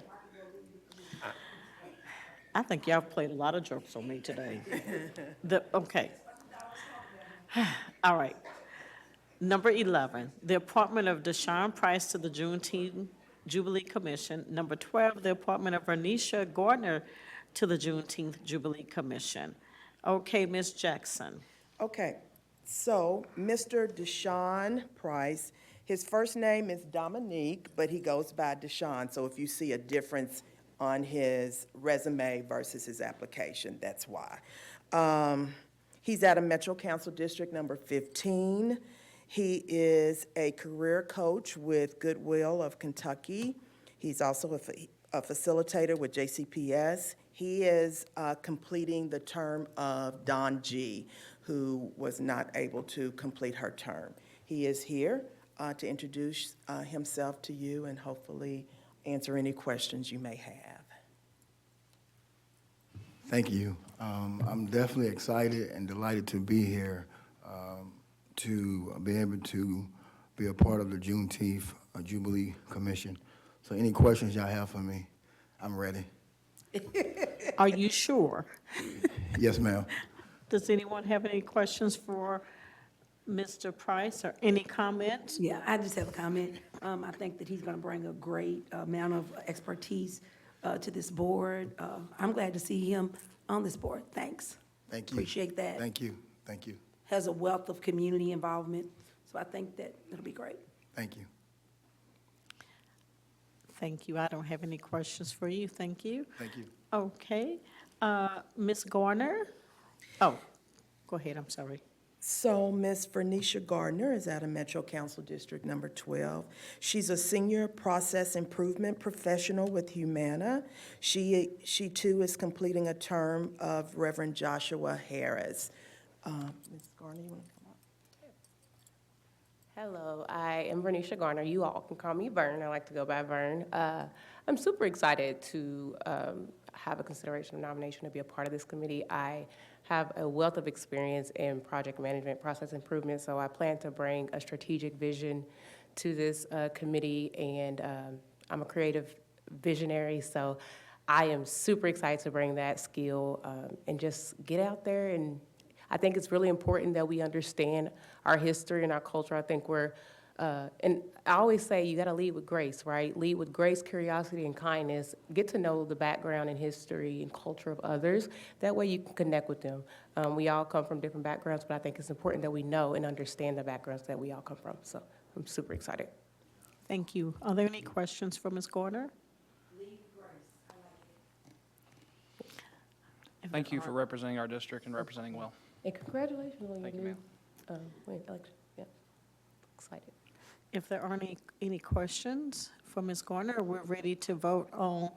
I think y'all played a lot of jokes on me today. Okay. All right. Number 11, the appointment of Deshaun Price to the Juneteenth Jubilee Commission. Number 12, the appointment of Vernisha Gardner to the Juneteenth Jubilee Commission. Okay, Ms. Jackson. Okay, so Mr. Deshaun Price, his first name is Dominique, but he goes by Deshaun. So if you see a difference on his resume versus his application, that's why. He's at a Metro Council District number 15. He is a career coach with Goodwill of Kentucky. He's also a facilitator with JCPS. He is completing the term of Don G., who was not able to complete her term. He is here to introduce himself to you and hopefully answer any questions you may have. Thank you. I'm definitely excited and delighted to be here to be able to be a part of the Juneteenth Jubilee Commission. So any questions y'all have for me, I'm ready. Are you sure? Yes, ma'am. Does anyone have any questions for Mr. Price or any comments? Yeah, I just have a comment. I think that he's going to bring a great amount of expertise to this board. I'm glad to see him on this board. Thanks. Thank you. Appreciate that. Thank you. Thank you. Has a wealth of community involvement, so I think that it'll be great. Thank you. Thank you. I don't have any questions for you. Thank you. Thank you. Okay. Ms. Garner? Oh, go ahead. I'm sorry. So Ms. Vernisha Gardner is at a Metro Council District number 12. She's a senior process improvement professional with Humana. She too is completing a term of Reverend Joshua Harris. Ms. Garner, you want to come up? Hello, I am Vernisha Garner. You all can call me Vern. I like to go by Vern. I'm super excited to have a consideration of nomination to be a part of this committee. I have a wealth of experience in project management, process improvement, so I plan to bring a strategic vision to this committee, and I'm a creative visionary, so I am super excited to bring that skill and just get out there. And I think it's really important that we understand our history and our culture. I think and I always say you gotta lead with grace, right? Lead with grace, curiosity, and kindness. Get to know the background and history and culture of others. That way you can connect with them. We all come from different backgrounds, but I think it's important that we know and understand the backgrounds that we all come from. So I'm super excited. Thank you. Are there any questions for Ms. Garner? Thank you for representing our district and representing well. And congratulations on Thank your you, new ma'am. election. Yeah, excited. If there aren't any questions for Ms. Garner, we're ready to vote on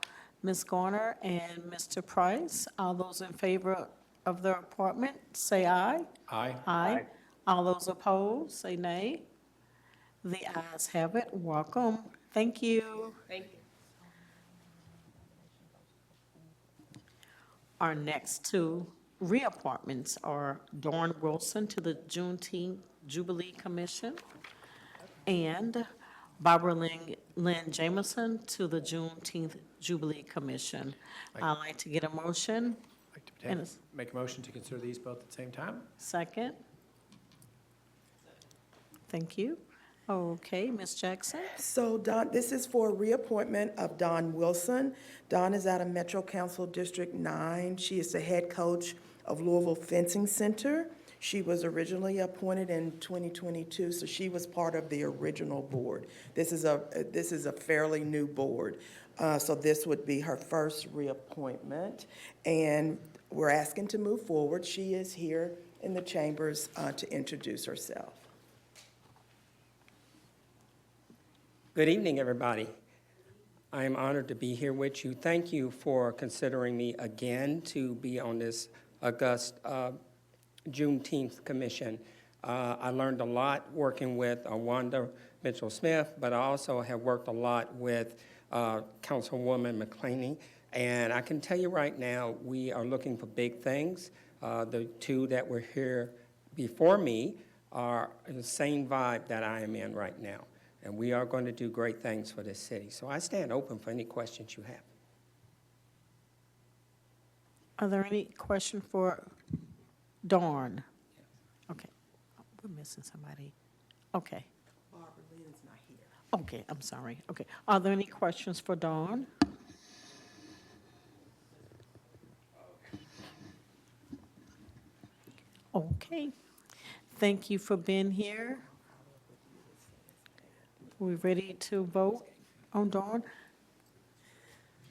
Ms. Garner and Mr. Price. All those in favor of the appointment, say aye. Aye. Aye. All those opposed, say nay. The ayes have it. Welcome. Thank you. Thank you. Our next two reappointments are Dawn Wilson to the Juneteenth Jubilee Commission and Barbara Lynn Jameson to the Juneteenth Jubilee Commission. I'd like to get a motion. And a Make a motion to consider these both at the same time? second. Thank you. Okay, Ms. Jackson? So Don, this is for reappointment of Dawn Wilson. Dawn is out of Metro Council District 9. She is the head coach of Louisville Fencing Center. She was originally appointed in 2022, so she was part of the original board. This is a fairly new board, so this would be her first reappointment, and we're asking to move forward. She is here in the chambers to introduce herself. Good evening, everybody. I am honored to be here with you. Thank you for considering me again to be on this august Juneteenth Commission. I learned a lot working with Wanda Mitchell-Smith, but I also have worked a lot with Councilwoman McClaney. And I can tell you right now, we are looking for big things. The two that were here before me are the same vibe that I am in right now. And we are going to do great things for this city. So I stand open for any questions you have. Are there any questions for Dawn? Okay, we're missing somebody. Okay. Barbara Lynn's not here. Okay, I'm sorry. Okay, are there any questions for Dawn? Okay, Thank you for being here. We ready to vote on Dawn?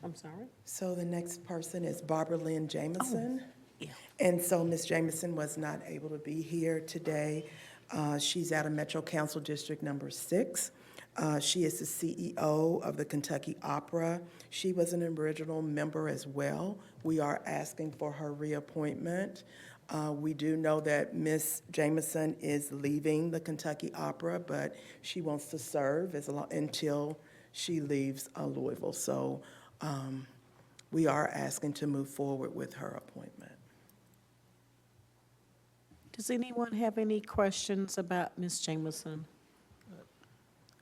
I'm sorry? So the next person is Barbara Lynn Jameson. yeah. And so Ms. Jameson was not able to be here today. She's out of Metro Council District Number 6. She is the CEO of the Kentucky Opera. She was an original member as well. We are asking for her reappointment. We do know that Ms. Jameson is leaving the Kentucky Opera, but she wants to serve until she leaves Louisville. So we are asking to move forward with her appointment. Does anyone have any questions about Ms. Jameson?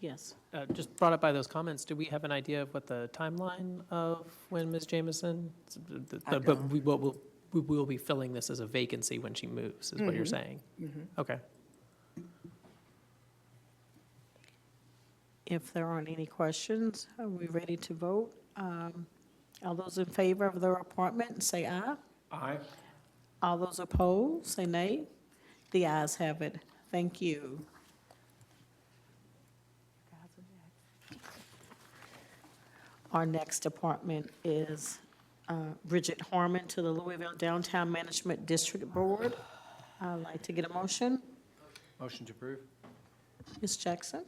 Yes. Just brought up by those comments, do we have an idea of what the timeline of when Ms. Jameson? But we will be filling this as a vacancy when she moves, is what you're saying? Okay. If there aren't any questions, are we ready to vote? All those in favor of the appointment, say aye. Aye. All those opposed, say nay. The ayes have it. Thank you. Our next appointment is Bridget Harmon to the Louisville Downtown Management District Board. I'd like to get a motion. Motion to approve. Ms. Jackson?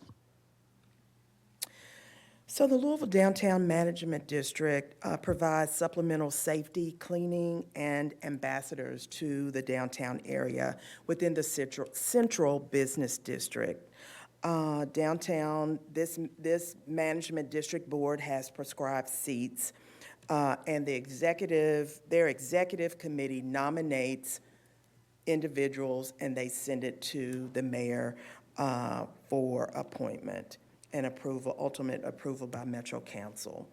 So the Louisville Downtown Management District provides supplemental safety, cleaning, and ambassadors to the downtown area within the central business district. Downtown, this management district board has prescribed seats, and their executive committee nominates individuals, and they send it to the mayor for appointment and approval, ultimate approval by Metro Council.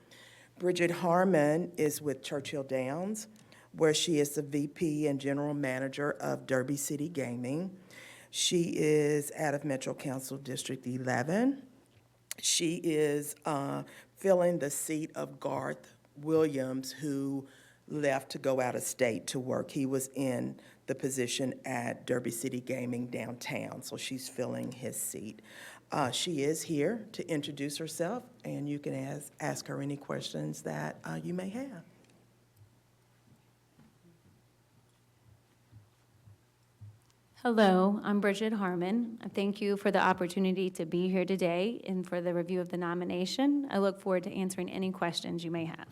Bridget Harmon is with Churchill Downs, where she is the VP and General Manager of Derby City Gaming. She is out of Metro Council District 11. She is filling the seat of Garth Williams, who left to go out of state to work. He was in the position at Derby City Gaming downtown, so she's filling his seat. She is here to introduce herself, and you can ask her any questions that you may have. Hello, I'm Bridget Harmon. Thank you for the opportunity to be here today and for the review of the nomination. I look forward to answering any questions you may have.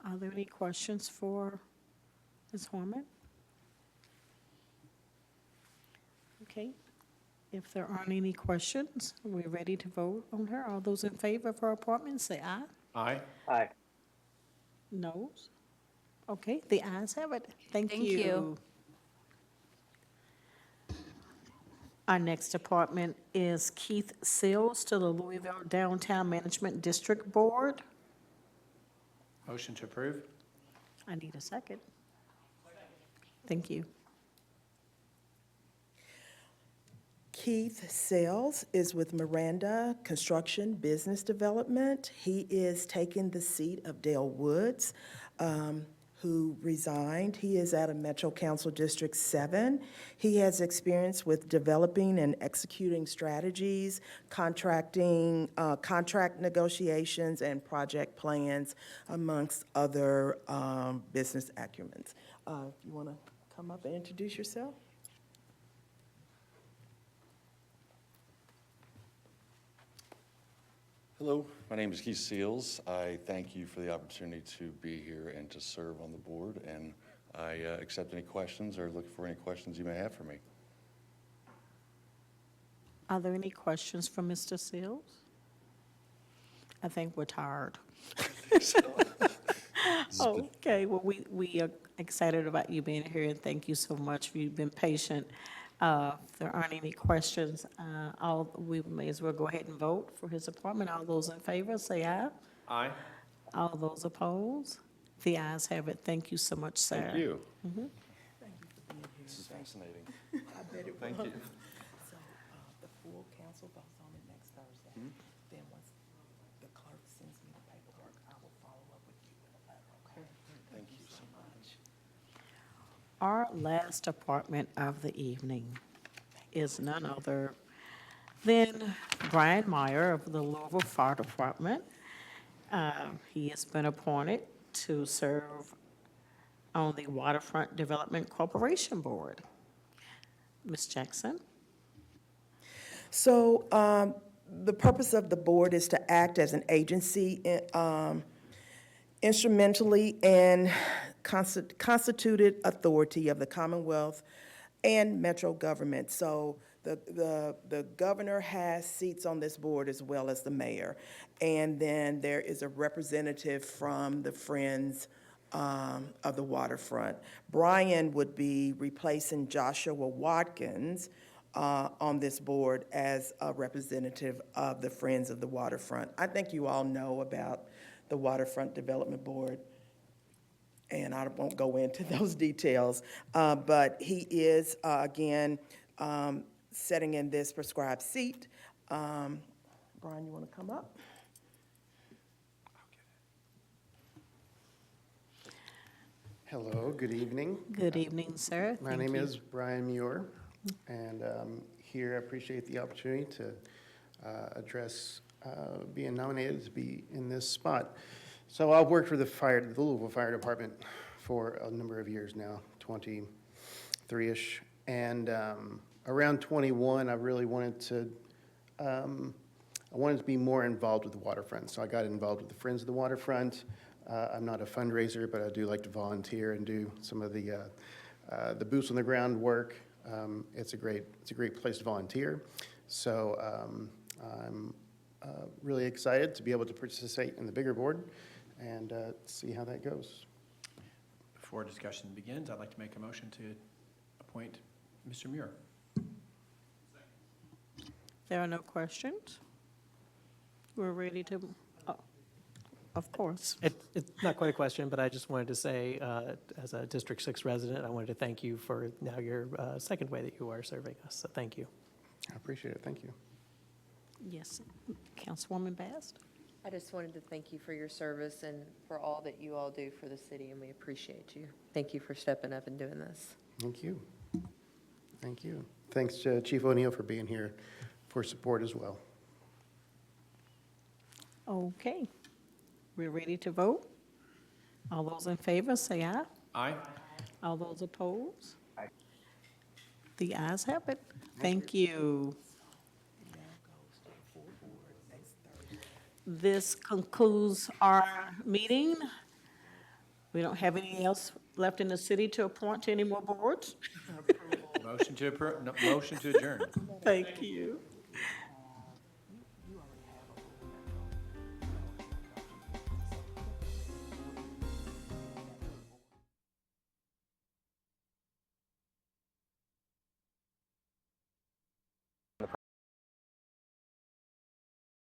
Are there any questions for Ms. Harmon? Okay. If there aren't any questions, we're ready to vote on her. All those in favor of her appointment, say aye. Aye. Aye. Noes? Okay, the ayes have it. Thank you. Thank you. Our next appointment is Keith Sills to the Louisville Downtown Management District Board. Motion to approve. I need a second. Thank you. Keith Sales is with Miranda Construction Business Development. He is taking the seat of Dale Woods, who resigned. He is out of Metro Council District 7. He has experience with developing and executing strategies, contracting, contract negotiations, and project plans, amongst other business acumens. You want to come up and introduce yourself? Hello, my name is Keith Seals. I thank you for the opportunity to be here and to serve on the board, and I accept any questions or look for any questions you may have for me. Are there any questions for Mr. Sills? I think we're tired. Okay, well, we are excited about you being here, and thank you so much. You've been patient. If there aren't any questions, we may as well go ahead and vote for his appointment. All those in favor, say aye. Aye. All those opposed? The ayes have it. Thank you so much, sir. Thank you. Mhm. This is fascinating. I bet it Thank was. you. So the full council votes on it next Thursday. Then once the clerk sends me the paperwork, I will follow up with you with a letter, okay? Thank you so much. Our last appointment of the evening is none other than Brian Meyer of the Louisville Fire Department. He has been appointed to serve on the Waterfront Development Corporation Board. Ms. Jackson? So the purpose of the board is to act as an agency instrumentally and constituted authority of the Commonwealth and metro government. So the governor has seats on this board as well as the mayor. And then there is a representative from the Friends of the Waterfront. Brian would be replacing Joshua Watkins on this board as a representative of the Friends of the Waterfront. I think you all know about the Waterfront Development Board, and I won't go into those details, but he is, again, sitting in this prescribed seat. Brian, you want to come up? Hello, good evening. Good evening, sir. My Thank name you. is Brian Muir, and here I appreciate the opportunity to address being nominated to be in this spot. So I've worked for the Louisville Fire Department for a number of years now, 23-ish, and around 21, I really wanted to be more involved with the waterfront. So I got involved with the Friends of the Waterfront. I'm not a fundraiser, but I do like to volunteer and do some of the boots on the ground work. It's a great place to volunteer. So I'm really excited to be able to participate in the bigger board and see how that goes. Before discussion begins, I'd like to make a motion to appoint Mr. Muir. There are no questions? We're ready to, oh, of course. It's not quite a question, but I just wanted to say, as a District 6 resident, I wanted to thank you for now your second way that you are serving us, so thank you. I appreciate it. Thank you. Yes, Councilwoman Bast? I just wanted to thank you for your service and for all that you all do for the city, and we appreciate you. Thank you for stepping up and doing this. Thank you. Thank you. Thanks to Chief O'Neill for being here for support as well. Okay, we're ready to vote. All those in favor, say aye. Aye. All those opposed? Aye. The ayes have it. Thank you. This concludes our meeting. We don't have anything else left in the city to appoint to any more boards. Motion to approve, no, motion to adjourn. Thank you.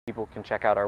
People can check out our